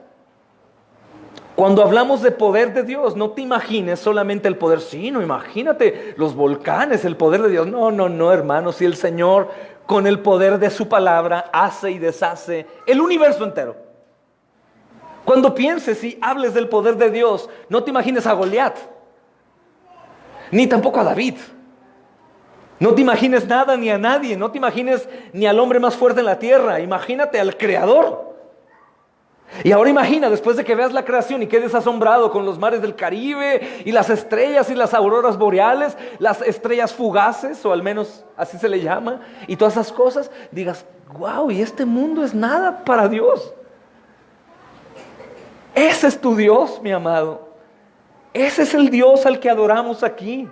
Cuando hablamos de poder de Dios, no te imagines solamente el poder, sino imagínate los volcanes, el poder de Dios. No, hermanos, si el Señor con el poder de su palabra hace y deshace el universo entero. Cuando pienses y hables del poder de Dios, no te imagines a Goliat, ni tampoco a David. No te imagines nada ni a nadie, no te imagines ni al hombre más fuerte en la tierra, imagínate al Creador. Y ahora imagina, después de que veas la creación y quedes asombrado con los mares del Caribe y las estrellas y las auroras boreales, las estrellas fugaces, o al menos así se le llama, y todas esas cosas, digas, wow, y este mundo es nada para Dios. Ese es tu Dios, mi amado. Ese es el Dios al que adoramos aquí.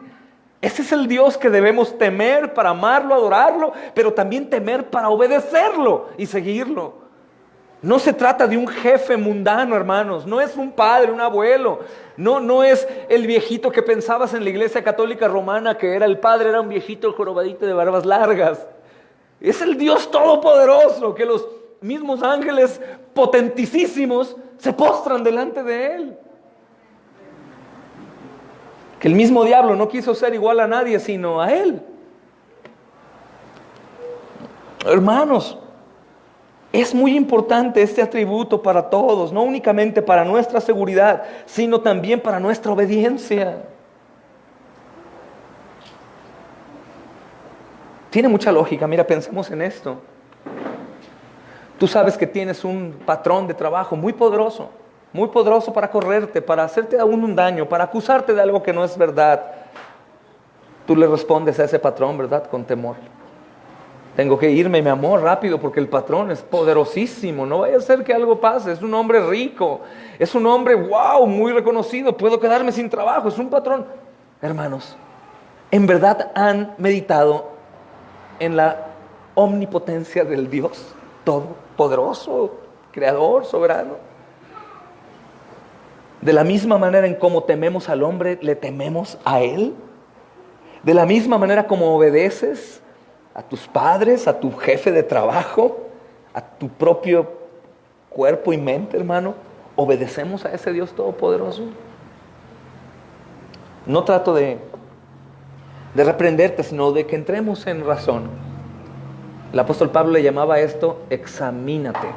Ese es el Dios que debemos temer para amarlo, adorarlo, pero también temer para obedecerlo y seguirlo. No se trata de un jefe mundano, hermanos. No es un padre, un abuelo. No es el viejito que pensabas en la iglesia católica romana, que era el padre, era un viejito jorobadito de barbas largas. Es el Dios todopoderoso, que los mismos ángeles potentísimos se postran delante de Él. Que el mismo diablo no quiso ser igual a nadie, sino a Él. Hermanos, es muy importante este atributo para todos, no únicamente para nuestra seguridad, sino también para nuestra obediencia. Tiene mucha lógica, mira, pensemos en esto. Tú sabes que tienes un patrón de trabajo muy poderoso para correrte, para hacerte aún un daño, para acusarte de algo que no es verdad. Tú le respondes a ese patrón, ¿verdad? Con temor. Tengo que irme, mi amor, rápido, porque el patrón es poderosísimo. No vaya a ser que algo pase. Es un hombre rico. Es un hombre, wow, muy reconocido. Puedo quedarme sin trabajo. Es un patrón. Hermanos, ¿en verdad han meditado en la omnipotencia del Dios todopoderoso, creador, soberano? De la misma manera en cómo tememos al hombre, le tememos a Él. De la misma manera como obedeces a tus padres, a tu jefe de trabajo, a tu propio cuerpo y mente, hermano, obedecemos a ese Dios todopoderoso. No trato de reprenderte, sino de que entremos en razón. El apóstol Pablo le llamaba a esto, examínate.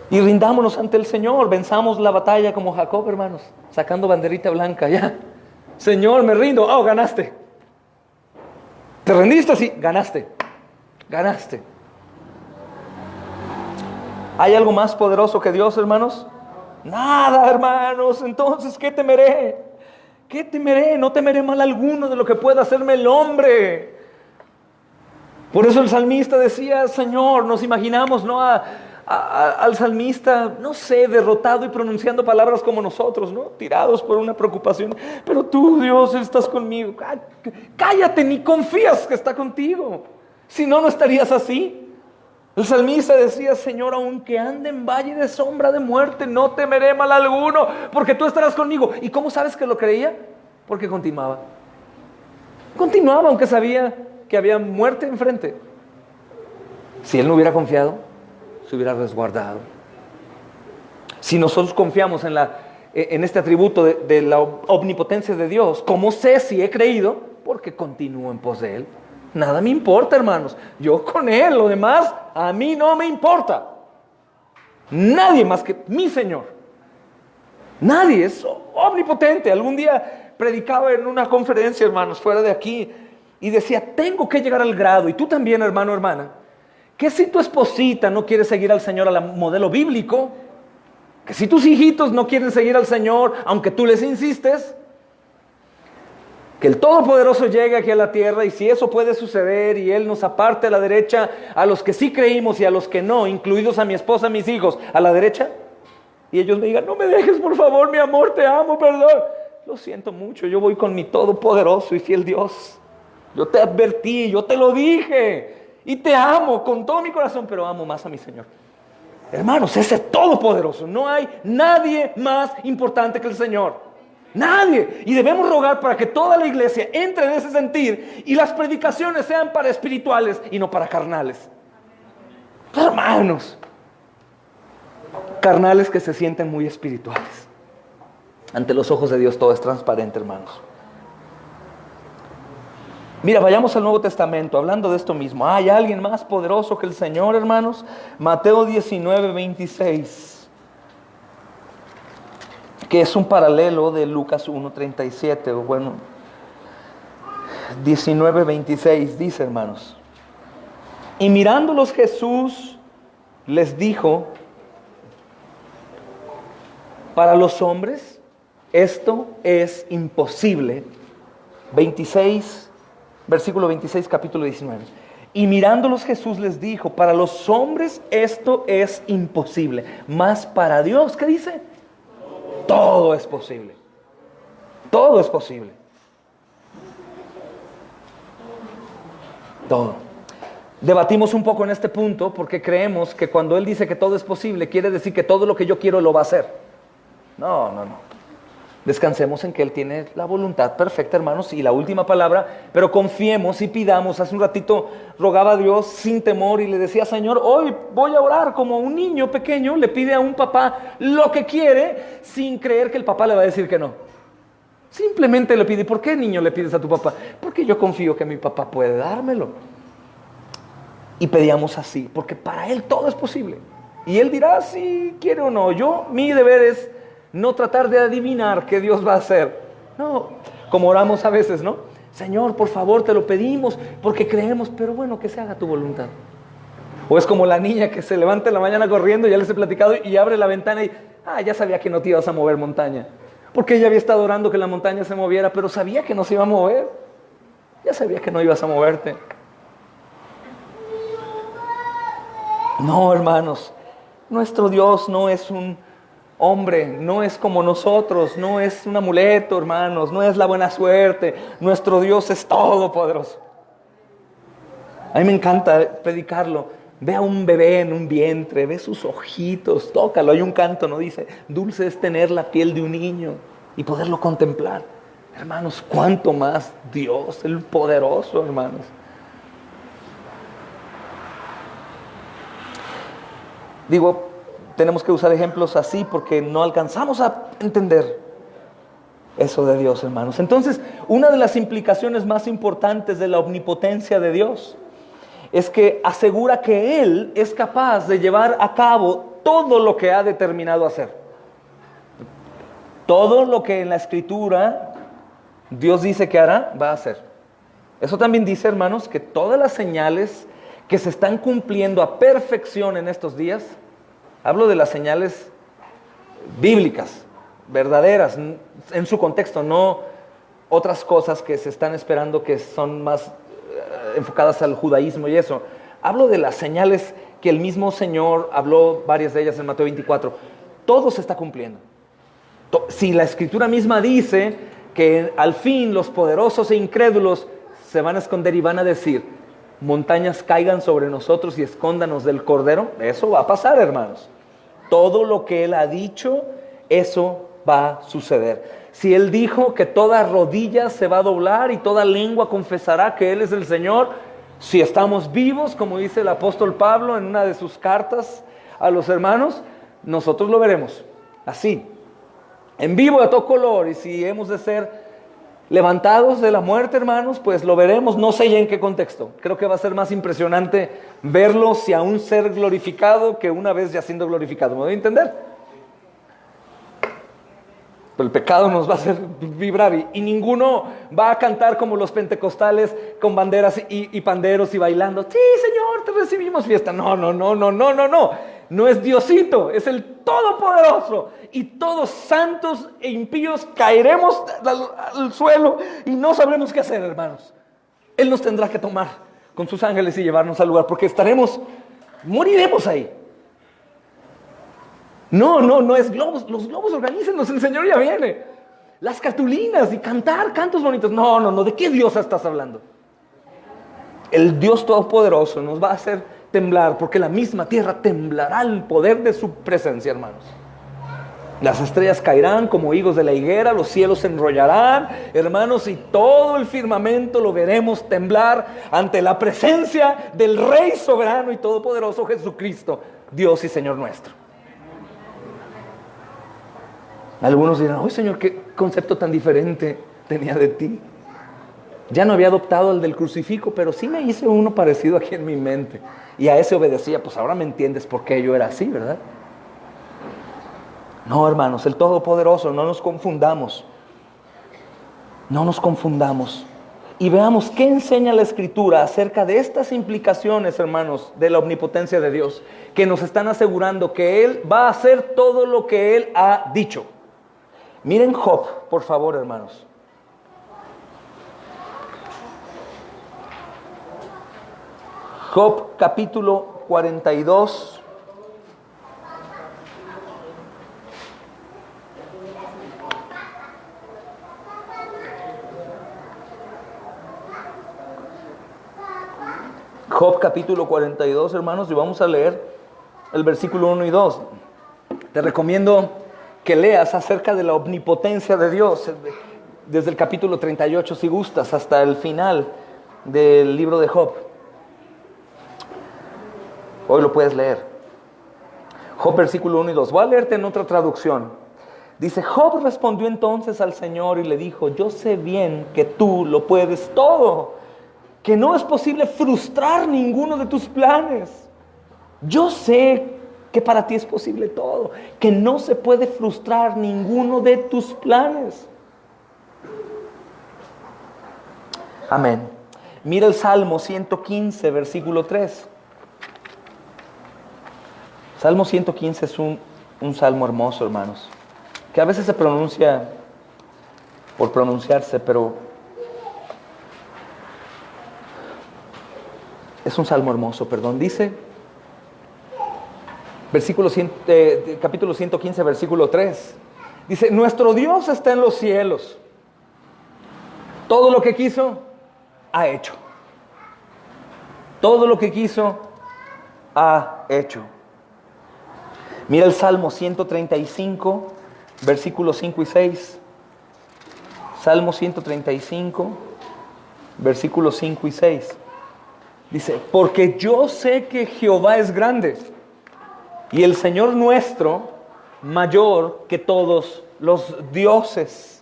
Y rindámonos ante el Señor, venzamos la batalla como Jacob, hermanos, sacando banderita blanca, ya. Señor, me rindo, oh, ganaste. ¿Te rendiste? Sí, ganaste. Ganaste. ¿Hay algo más poderoso que Dios, hermanos? Nada, hermanos. Entonces, ¿qué temeré? ¿Qué temeré? No temeré mal alguno de lo que pueda hacerme el hombre. Por eso el salmista decía, Señor, nos imaginamos, ¿no? Al salmista, no sé, derrotado y pronunciando palabras como nosotros, ¿no? Tirados por una preocupación. Pero tú, Dios, estás conmigo. Cállate, ni confías que está contigo. Si no, no estarías así. El salmista decía, Señor, aunque ande en valle de sombra de muerte, no temeré mal alguno, porque tú estarás conmigo. ¿Y cómo sabes que lo creía? Porque continuaba. Continuaba, aunque sabía que había muerte enfrente. Si él no hubiera confiado, se hubiera resguardado. Si nosotros confiamos en este atributo de la omnipotencia de Dios, ¿cómo sé si he creído? Porque continúo en pos de Él. Nada me importa, hermanos. Yo con Él, lo demás a mí no me importa. Nadie más que mi Señor. Nadie es omnipotente. Algún día predicaba en una conferencia, hermanos, fuera de aquí, y decía, tengo que llegar al grado, y tú también, hermano, hermana, que si tu esposita no quiere seguir al Señor al modelo bíblico, que si tus hijitos no quieren seguir al Señor, aunque tú les insistes, que el Todopoderoso llegue aquí a la tierra, y si eso puede suceder y Él nos aparte a la derecha a los que sí creímos y a los que no, incluidos a mi esposa, a mis hijos, a la derecha, y ellos me digan, no me dejes por favor, mi amor, te amo, perdón. Lo siento mucho, yo voy con mi Todopoderoso y fiel Dios. Yo te advertí, yo te lo dije, y te amo con todo mi corazón, pero amo más a mi Señor. Hermanos, ese Todopoderoso, no hay nadie más importante que el Señor. Nadie. Y debemos rogar para que toda la iglesia entre en ese sentir y las predicaciones sean para espirituales y no para carnales. Hermanos, carnales que se sienten muy espirituales. Ante los ojos de Dios todo es transparente, hermanos. Mira, vayamos al Nuevo Testamento, hablando de esto mismo. ¿Hay alguien más poderoso que el Señor, hermanos? Mateo 19, 26. Que es un paralelo de Lucas 1:37, o bueno, 19:26 dice, hermanos. Y mirándolos Jesús les dijo, para los hombres esto es imposible. 26, versículo 26, capítulo 19. Y mirándolos Jesús les dijo, para los hombres esto es imposible, mas para Dios, ¿qué dice? Todo es posible. Todo es posible. Todo. Debatimos un poco en este punto porque creemos que cuando Él dice que todo es posible, quiere decir que todo lo que yo quiero lo va a hacer. No. Descansemos en que Él tiene la voluntad perfecta, hermanos, y la última palabra, pero confiemos y pidamos. Hace un ratito rogaba a Dios sin temor y le decía, Señor, hoy voy a orar como un niño pequeño le pide a un papá lo que quiere sin creer que el papá le va a decir que no. Simplemente le pide. ¿Por qué, niño, le pides a tu papá? Porque yo confío que mi papá puede dármelo. Y pedíamos así, porque para Él todo es posible. Y Él dirá si quiere o no. Mi deber es no tratar de adivinar qué Dios va a hacer. No, como oramos a veces, ¿no? Señor, por favor, te lo pedimos porque creemos, pero bueno, que se haga tu voluntad. O es como la niña que se levanta en la mañana corriendo, ya les he platicado, y abre la ventana y, ya sabía que no te ibas a mover montaña. Porque ella había estado orando que la montaña se moviera, pero sabía que no se iba a mover. Ya sabía que no ibas a moverte. No, hermanos, nuestro Dios no es un hombre, no es como nosotros, no es un amuleto, hermanos, no es la buena suerte. Nuestro Dios es todopoderoso. A mí me encanta predicarlo. Ve a un bebé en un vientre, ve sus ojitos, tócalo. Hay un canto, ¿no? Dice, dulce es tener la piel de un niño y poderlo contemplar. Hermanos, cuánto más Dios, el poderoso, hermanos. Digo, tenemos que usar ejemplos así porque no alcanzamos a entender eso de Dios, hermanos. Entonces, una de las implicaciones más importantes de la omnipotencia de Dios es que asegura que Él es capaz de llevar a cabo todo lo que ha determinado hacer. Todo lo que en la Escritura Dios dice que hará, va a hacer. Eso también dice, hermanos, que todas las señales que se están cumpliendo a perfección en estos días, hablo de las señales bíblicas, verdaderas, en su contexto, no otras cosas que se están esperando que son más enfocadas al judaísmo y eso. Hablo de las señales que el mismo Señor habló, varias de ellas en Mateo 24. Todo se está cumpliendo. Si la Escritura misma dice que al fin los poderosos e incrédulos se van a esconder y van a decir, montañas caigan sobre nosotros y escóndanos del Cordero, eso va a pasar, hermanos. Todo lo que Él ha dicho, eso va a suceder. Si Él dijo que toda rodilla se va a doblar y toda lengua confesará que Él es el Señor, si estamos vivos, como dice el apóstol Pablo en una de sus cartas, a los hermanos, nosotros lo veremos así, en vivo a todo color. Y si hemos de ser levantados de la muerte, hermanos, pues lo veremos, no sé ya en qué contexto. Creo que va a ser más impresionante verlo si aún ser glorificado que una vez ya siendo glorificado. ¿Me doy a entender? Pero el pecado nos va a hacer vibrar y ninguno va a cantar como los pentecostales con banderas y panderos y bailando. Sí, Señor, te recibimos fiesta. No. No es Diosito, es el Todopoderoso. Y todos santos e impíos caeremos al suelo y no sabremos qué hacer, hermanos. Él nos tendrá que tomar con sus ángeles y llevarnos al lugar, porque moriremos ahí. No es globos. Los globos organícenlos, el Señor ya viene. Las cartulinas y cantar cantos bonitos. No. ¿De qué Dios estás hablando? El Dios Todopoderoso nos va a hacer temblar, porque la misma tierra temblará al poder de su presencia, hermanos. Las estrellas caerán como higos de la higuera, los cielos se enrollarán, hermanos, y todo el firmamento lo veremos temblar ante la presencia del Rey soberano y todopoderoso Jesucristo, Dios y Señor nuestro. Algunos dirán: ¡ay, Señor, qué concepto tan diferente tenía de ti! Ya no había adoptado el del crucifijo, pero sí me hice uno parecido aquí en mi mente. Y a ese obedecía. Pues ahora me entiendes por qué yo era así, ¿verdad? No, hermanos, el Todopoderoso, no nos confundamos. No nos confundamos. Y veamos qué enseña la Escritura acerca de estas implicaciones, hermanos, de la omnipotencia de Dios, que nos están asegurando que Él va a hacer todo lo que Él ha dicho. Miren Job, por favor, hermanos. Job capítulo 42. Job capítulo 42, hermanos, y vamos a leer el versículo 1 y 2. Te recomiendo que leas acerca de la omnipotencia de Dios, desde el capítulo 38, si gustas, hasta el final del libro de Job. Hoy lo puedes leer. Job versículo 1 y 2. Voy a leerte en otra traducción. Dice: Job respondió entonces al Señor y le dijo: yo sé bien que tú lo puedes todo, que no es posible frustrar ninguno de tus planes. Yo sé que para ti es posible todo, que no se puede frustrar ninguno de tus planes. Amén. Mira el Salmo 115, versículo 3. Salmo 115 es un salmo hermoso, hermanos, que a veces se pronuncia por pronunciarse, pero es un salmo hermoso, perdón. Dice, capítulo 115, versículo 3. Dice: nuestro Dios está en los cielos. Todo lo que quiso, ha hecho. Todo lo que quiso, ha hecho. Mira el Salmo 135, versículos 5 y 6. Salmo 135, versículos 5 y 6. Dice: porque yo sé que Jehová es grande y el Señor nuestro mayor que todos los dioses.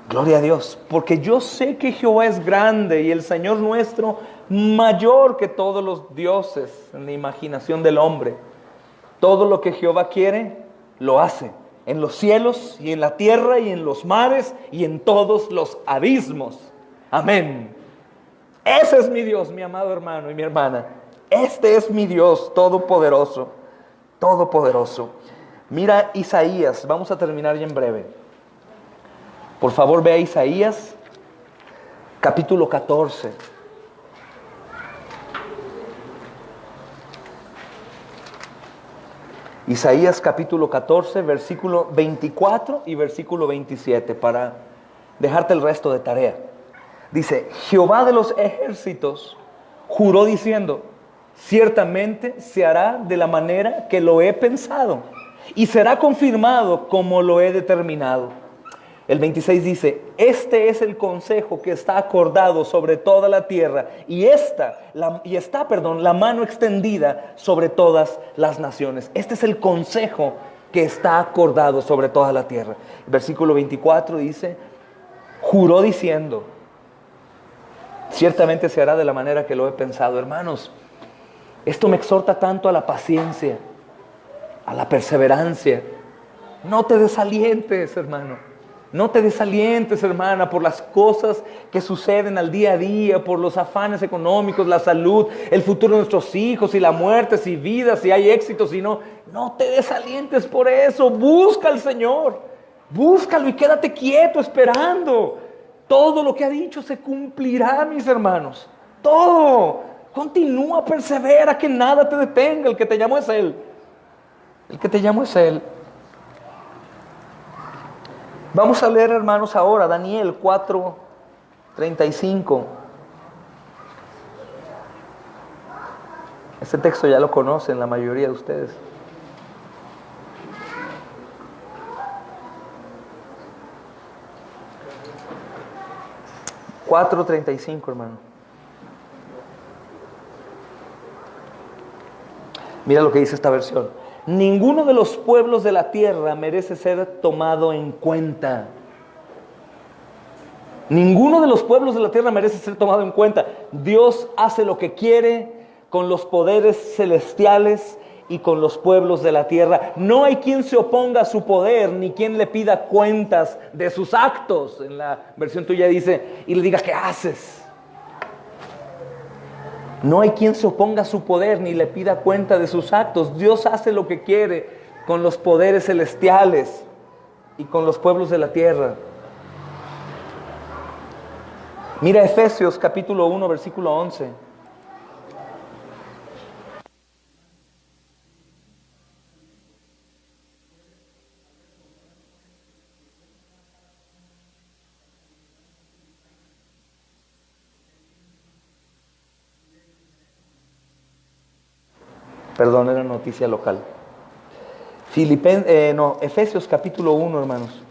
Gloria a Dios. Porque yo sé que Jehová es grande y el Señor nuestro mayor que todos los dioses en la imaginación del hombre. Todo lo que Jehová quiere, lo hace. En los cielos y en la tierra y en los mares y en todos los abismos. Amén. Ese es mi Dios, mi amado hermano y mi hermana. Este es mi Dios todopoderoso. Todopoderoso. Mira Isaías. Vamos a terminar ya en breve. Por favor, ve a Isaías, capítulo 14. Isaías capítulo 14, versículo 24 y versículo 27, para dejarte el resto de tarea. Dice: Jehová de los ejércitos juró diciendo: ciertamente se hará de la manera que lo he pensado, y será confirmado como lo he determinado. El 26 dice, este es el consejo que está acordado sobre toda la tierra y está, la mano extendida sobre todas las naciones. Este es el consejo que está acordado sobre toda la tierra. El versículo 24 dice, juró diciendo, ciertamente se hará de la manera que lo he pensado. Hermanos, esto me exhorta tanto a la paciencia, a la perseverancia. No te desalientes, hermano. No te desalientes, hermana, por las cosas que suceden al día a día, por los afanes económicos, la salud, el futuro de nuestros hijos y la muerte, si vida, si hay éxito, si no. No te desalientes por eso. Busca al Señor. Búscalo y quédate quieto esperando. Todo lo que ha dicho se cumplirá, mis hermanos. Todo. Continúa, persevera, que nada te detenga. El que te llamó es Él. El que te llamó es Él. Vamos a leer, hermanos, ahora Daniel 4:35. Este texto ya lo conocen la mayoría de ustedes. (4:35), hermano. Mira lo que dice esta versión. Ninguno de los pueblos de la tierra merece ser tomado en cuenta. Ninguno de los pueblos de la tierra merece ser tomado en cuenta. Dios hace lo que quiere con los poderes celestiales y con los pueblos de la tierra. No hay quien se oponga a su poder, ni quien le pida cuentas de sus actos. En la versión tuya dice, y le diga, ¿qué haces? No hay quien se oponga a su poder ni le pida cuenta de sus actos. Dios hace lo que quiere con los poderes celestiales y con los pueblos de la tierra. Mira Efesios capítulo 1, versículo 11. Perdón, era noticia local. Efesios capítulo 1, hermanos.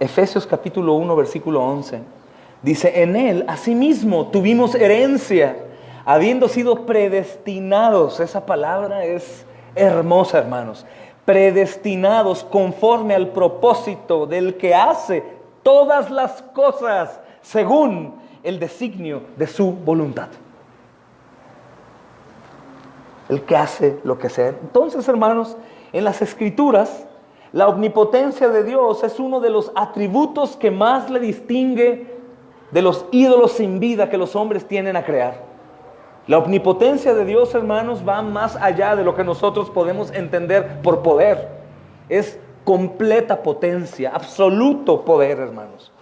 Efesios capítulo 1, versículo 11. Dice, en Él, asimismo, tuvimos herencia, habiendo sido predestinados. Esa palabra es hermosa, hermanos. Predestinados conforme al propósito del que hace todas las cosas según el designio de su voluntad. El que hace lo que sea. Entonces, hermanos, en las Escrituras, la omnipotencia de Dios es uno de los atributos que más le distingue de los ídolos sin vida que los hombres tienen a crear. La omnipotencia de Dios, hermanos, va más allá de lo que nosotros podemos entender por poder. Es completa potencia, absoluto poder, hermanos.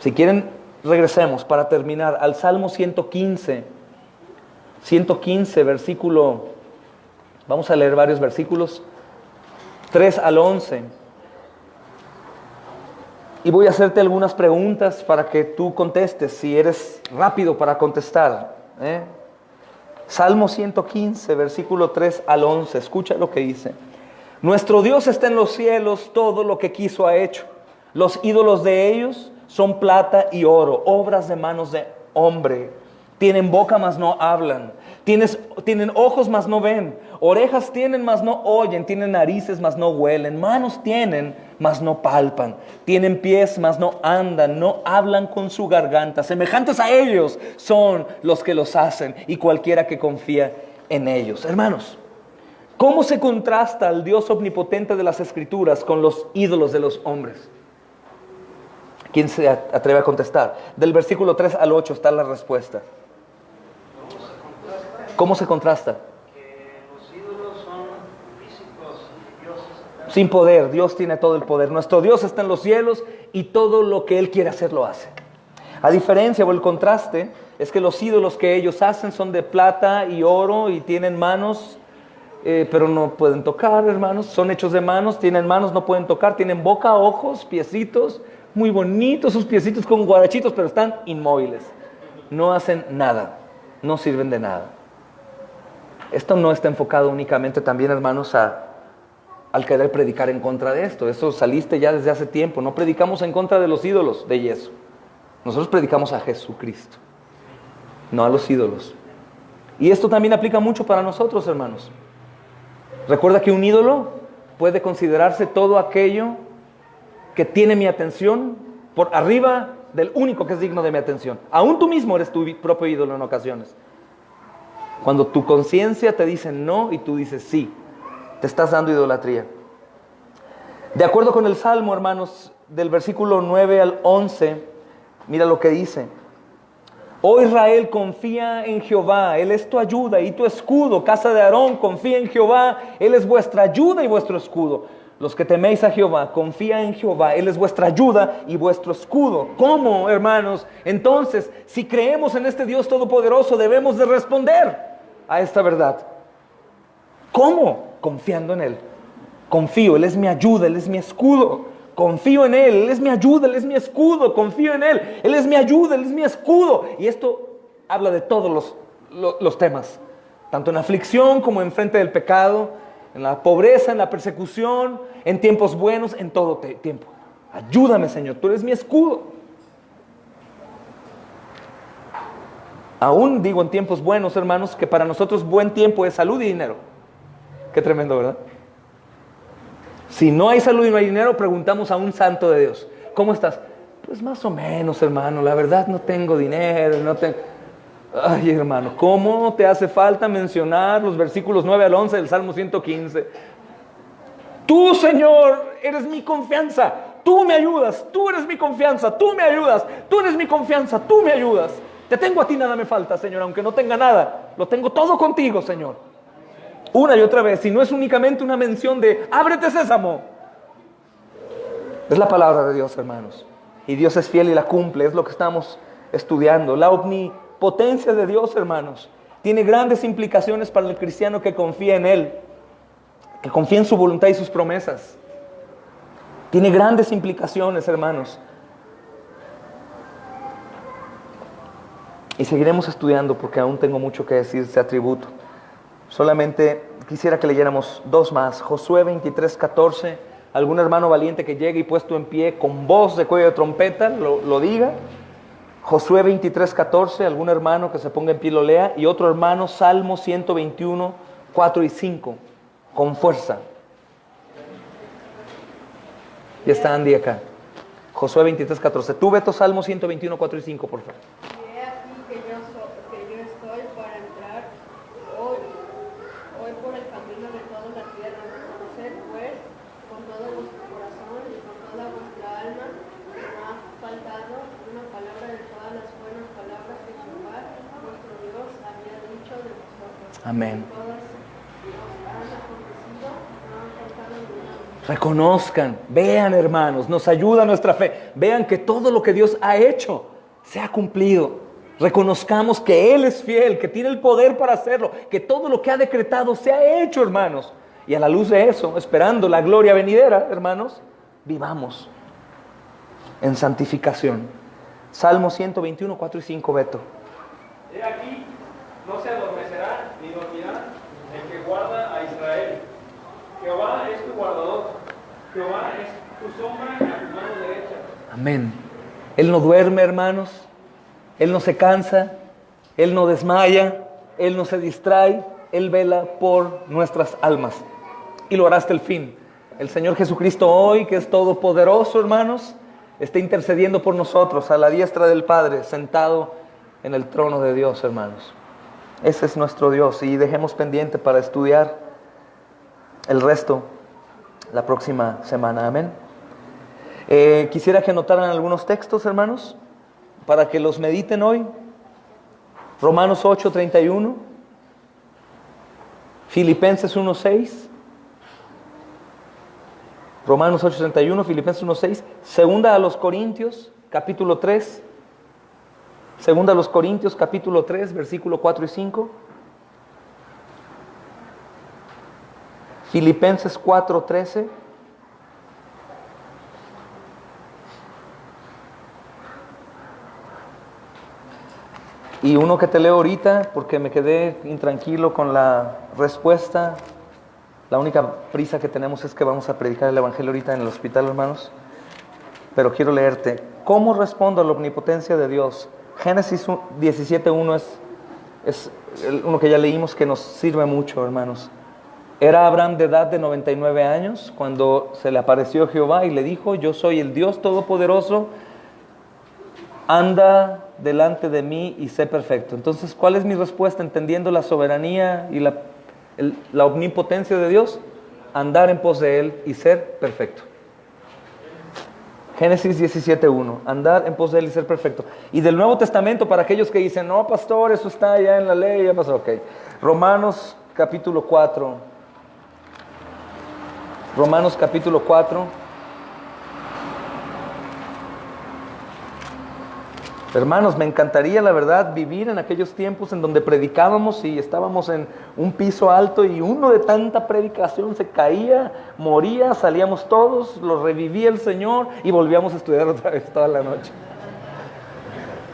Si quieren, regresemos para terminar al Salmo 115. 115, versículo, vamos a leer varios versículos, 3 al 11. Y voy a hacerte algunas preguntas para que tú contestes, si eres rápido para contestar. Salmo 115, versículo 3 al 11, escucha lo que dice. Nuestro Dios está en los cielos, todo lo que quiso ha hecho. Los ídolos de ellos son plata y oro, obras de manos de hombre. Tienen boca, mas no hablan. Tienen ojos, mas no ven. Orejas tienen, mas no oyen. Tienen narices, mas no huelen. Manos tienen, mas no palpan. Tienen pies, mas no andan. No hablan con su garganta. Semejantes a ellos son los que los hacen y cualquiera que confía en ellos. Hermanos, ¿cómo se contrasta al Dios omnipotente de las Escrituras con los ídolos de los hombres? ¿Quién se atreve a contestar? Del versículo 3 al 8 está la respuesta. ¿Cómo se contrasta? Que los ídolos son físicos y Dios está... Sin poder, Dios tiene todo el poder. Nuestro Dios está en los cielos y todo lo que Él quiere hacer lo hace. A diferencia o el contraste es que los ídolos que ellos hacen son de plata y oro y tienen manos, pero no pueden tocar, hermanos. Son hechos de manos, tienen manos, no pueden tocar. Tienen boca, ojos, piecitos, muy bonitos sus piecitos con guarachitos, pero están inmóviles. No hacen nada, no sirven de nada. Esto no está enfocado únicamente también, hermanos, a al querer predicar en contra de esto. Eso saliste ya desde hace tiempo. No predicamos en contra de los ídolos de yeso. Nosotros predicamos a Jesucristo, no a los ídolos. Y esto también aplica mucho para nosotros, hermanos. Recuerda que un ídolo puede considerarse todo aquello que tiene mi atención por arriba del único que es digno de mi atención. Aún tú mismo eres tu propio ídolo en ocasiones. Cuando tu conciencia te dice no y tú dices sí, te estás dando idolatría. De acuerdo con el Salmo, hermanos, del versículo 9 al 11, mira lo que dice. Oh Israel, confía en Jehová, Él es tu ayuda y tu escudo. Casa de Aarón, confía en Jehová, Él es vuestra ayuda y vuestro escudo. Los que teméis a Jehová, confía en Jehová, Él es vuestra ayuda y vuestro escudo. ¿Cómo, hermanos? Entonces, si creemos en este Dios todopoderoso, debemos de responder a esta verdad. ¿Cómo? Confiando en Él. Confío, Él es mi ayuda, Él es mi escudo. Confío en Él, Él es mi ayuda, Él es mi escudo. Confío en Él, Él es mi ayuda, Él es mi escudo. Y esto habla de todos los temas, tanto en aflicción como en frente del pecado, en la pobreza, en la persecución, en tiempos buenos, en todo tiempo. Ayúdame, Señor, tú eres mi escudo. Aún digo en tiempos buenos, hermanos, que para nosotros buen tiempo es salud y dinero. Qué tremendo, ¿verdad? Si no hay salud y no hay dinero, preguntamos a un santo de Dios, ¿cómo estás? Pues más o menos, hermano, la verdad no tengo dinero, no tengo... Ay, hermano, ¿cómo te hace falta mencionar los versículos 9 al 11 del Salmo 115? Tú, Señor, eres mi confianza, tú me ayudas, tú eres mi confianza, tú me ayudas, tú eres mi confianza, tú me ayudas. Te tengo a ti, nada me falta, Señor, aunque no tenga nada, lo tengo todo contigo, Señor. Una y otra vez, si no es únicamente una mención de ábrete sésamo. Es la palabra de Dios, hermanos. Y Dios es fiel y la cumple, es lo que estamos estudiando. La omnipotencia de Dios, hermanos, tiene grandes implicaciones para el cristiano que confía en Él, que confía en su voluntad y sus promesas. Tiene grandes implicaciones, hermanos. Y seguiremos estudiando porque aún tengo mucho que decir de este atributo. Solamente quisiera que leyéramos dos más. Josué 23:14. Algún hermano valiente que llegue y puesto en pie con voz de cuello de trompeta lo diga. Josué 23:14. Algún hermano que se ponga en pie lo lea. Y otro hermano, Salmo 121, 4 y 5. Con fuerza. Ya está Andy acá. Josué 23:14. Tú, Beto, Salmo 121, 4 y 5, por favor. Amén. Reconozcan, vean, hermanos, nos ayuda nuestra fe. Vean que todo lo que Dios ha hecho se ha cumplido. Reconozcamos que Él es fiel, que tiene el poder para hacerlo, que todo lo que ha decretado se ha hecho, hermanos. Y a la luz de eso, esperando la gloria venidera, hermanos, vivamos en santificación. Salmo 121, 4 y 5, Beto. He aquí, no se adormecerá ni dormirá el que guarda a Israel. Jehová es tu guardador, Jehová es tu sombra a tu mano derecha. Amén. Él no duerme, hermanos. Él no se cansa. Él no desmaya. Él no se distrae. Él vela por nuestras almas. Y lo hará hasta el fin. El Señor Jesucristo hoy, que es todopoderoso, hermanos, está intercediendo por nosotros a la diestra del Padre, sentado en el trono de Dios, hermanos. Ese es nuestro Dios. Y dejemos pendiente para estudiar el resto la próxima semana. Amén. Quisiera que anotaran algunos textos, hermanos, para que los mediten hoy. Romanos 8:31, Filipenses 1:6, Romanos 8:31, Filipenses 1:6, Segunda a los Corintios, capítulo 3, Segunda a los Corintios, capítulo 3, versículo 4 y 5, Filipenses 4:13, y uno que te leo ahorita porque me quedé intranquilo con la respuesta La única prisa que tenemos es que vamos a predicar el Evangelio ahorita en el hospital, hermanos. Pero quiero leerte. ¿Cómo respondo a la omnipotencia de Dios? Génesis 17:1 es uno que ya leímos que nos sirve mucho, hermanos. Era Abraham de edad de 99 años cuando se le apareció Jehová y le dijo: yo soy el Dios Todopoderoso, anda delante de mí y sé perfecto. Entonces, ¿cuál es mi respuesta entendiendo la soberanía y la omnipotencia de Dios? Andar en pos de Él y ser perfecto. Génesis 17:1, andar en pos de Él y ser perfecto. Y del Nuevo Testamento, para aquellos que dicen: no, pastor, eso está ya en la ley, ya pasó, ok. Romanos capítulo 4. Romanos capítulo 4. Hermanos, me encantaría, la verdad, vivir en aquellos tiempos en donde predicábamos y estábamos en un piso alto y uno de tanta predicación se caía, moría, salíamos todos, lo revivía el Señor y volvíamos a estudiar otra vez toda la noche.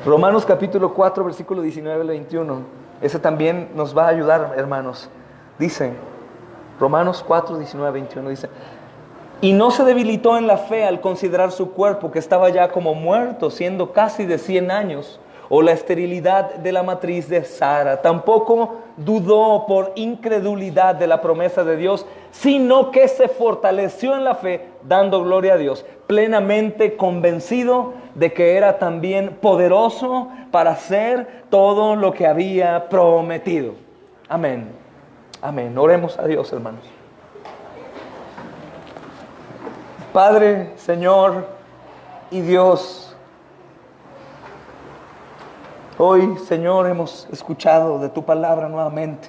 Romanos capítulo 4, versículo 19 al 21. Ese también nos va a ayudar, hermanos. Dice, Romanos 4, 19 al 21, dice: y no se debilitó en la fe al considerar su cuerpo, que estaba ya como muerto, siendo casi de 100 años, o la esterilidad de la matriz de Sara. Tampoco dudó por incredulidad de la promesa de Dios, sino que se fortaleció en la fe, dando gloria a Dios, plenamente convencido de que era también poderoso para hacer todo lo que había prometido. Amén. Amén. Oremos a Dios, hermanos. Padre, Señor y Dios, hoy, Señor, hemos escuchado de tu palabra nuevamente,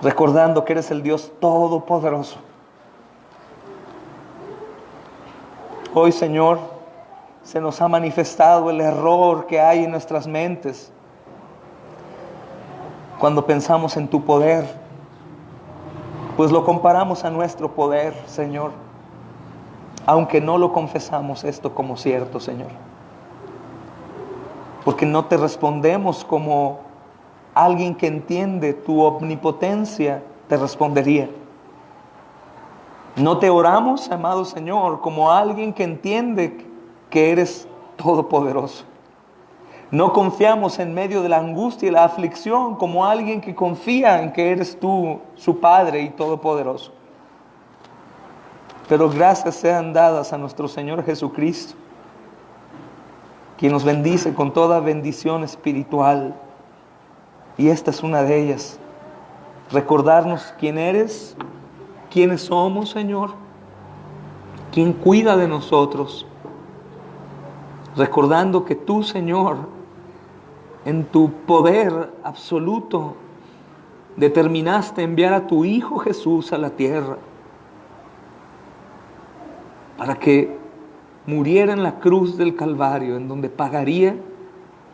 recordando que eres el Dios Todopoderoso. Hoy, Señor, se nos ha manifestado el error que hay en nuestras mentes cuando pensamos en tu poder, pues lo comparamos a nuestro poder, Señor, aunque no lo confesamos esto como cierto, Señor, porque no te respondemos como alguien que entiende tu omnipotencia te respondería. No te oramos, amado Señor, como alguien que entiende que eres todopoderoso. No confiamos en medio de la angustia y la aflicción como alguien que confía en que eres tú, su Padre y Todopoderoso. Pero gracias sean dadas a nuestro Señor Jesucristo, quien nos bendice con toda bendición espiritual. Y esta es una de ellas. Recordarnos quién eres, quiénes somos, Señor, quién cuida de nosotros. Recordando que tú, Señor, en tu poder absoluto, determinaste enviar a tu Hijo Jesús a la tierra para que muriera en la cruz del Calvario, en donde pagaría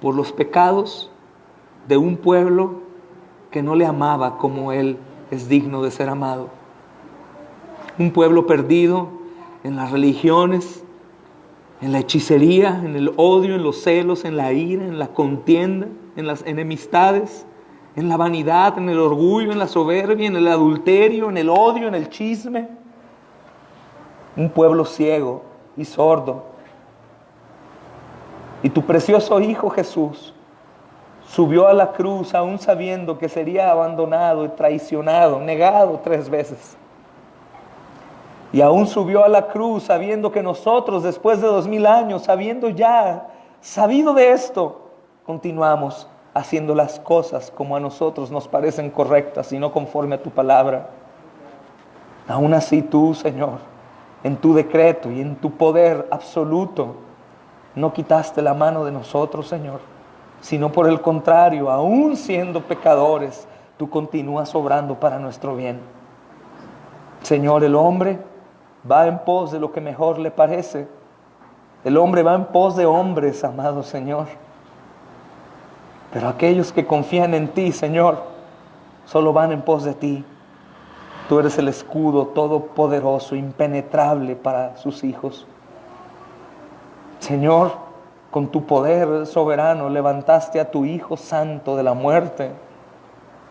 por los pecados de un pueblo que no le amaba como Él es digno de ser amado. Un pueblo perdido en las religiones, en la hechicería, en el odio, en los celos, en la ira, en la contienda, en las enemistades, en la vanidad, en el orgullo, en la soberbia, en el adulterio, en el odio, en el chisme. Un pueblo ciego y sordo. Y tu precioso Hijo Jesús subió a la cruz aún sabiendo que sería abandonado y traicionado, negado 3 veces. Y aún subió a la cruz sabiendo que nosotros, después de 2000 años, sabido de esto, continuamos haciendo las cosas como a nosotros nos parecen correctas y no conforme a tu palabra. Aún así tú, Señor, en tu decreto y en tu poder absoluto, no quitaste la mano de nosotros, Señor, sino por el contrario, aún siendo pecadores, tú continúas obrando para nuestro bien. Señor, el hombre va en pos de lo que mejor le parece. El hombre va en pos de hombres, amado Señor. Pero aquellos que confían en ti, Señor, solo van en pos de ti. Tú eres el escudo todopoderoso, impenetrable para sus hijos. Señor, con tu poder soberano levantaste a tu Hijo Santo de la muerte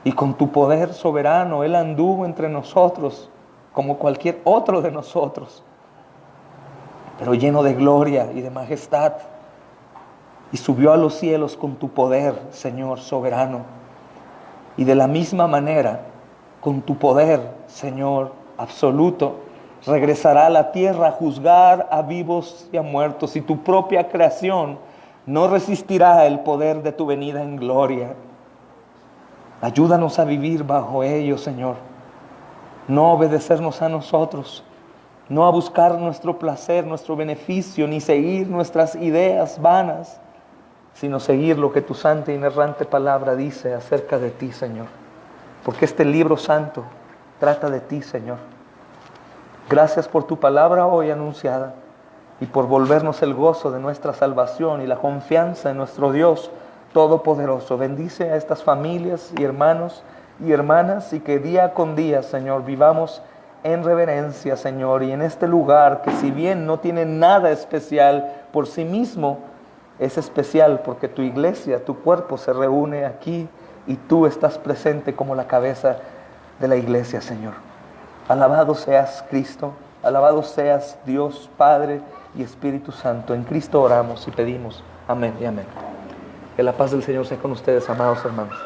Y con tu poder soberano, Él anduvo entre nosotros como cualquier otro de nosotros, pero lleno de gloria y de majestad. Y subió a los cielos con tu poder, Señor soberano. Y de la misma manera, con tu poder, Señor absoluto, regresará a la tierra a juzgar a vivos y a muertos. Y tu propia creación no resistirá el poder de tu venida en gloria. Ayúdanos a vivir bajo ello, Señor. No obedecernos a nosotros, no a buscar nuestro placer, nuestro beneficio, ni seguir nuestras ideas vanas, sino seguir lo que tu santa e inerrante palabra dice acerca de ti, Señor. Porque este libro santo trata de ti, Señor. Gracias por tu palabra hoy anunciada y por volvernos el gozo de nuestra salvación y la confianza en nuestro Dios Todopoderoso. Bendice a estas familias y hermanos y hermanas, y que día con día, Señor, vivamos en reverencia, Señor, y en este lugar que, si bien no tiene nada especial por sí mismo, es especial porque tu iglesia, tu cuerpo se reúne aquí y tú estás presente como la cabeza de la iglesia, Señor. Alabado seas Cristo, alabado seas Dios Padre y Espíritu Santo. En Cristo oramos y pedimos. Amén y amén. Que la paz del Señor sea con ustedes, amados hermanos.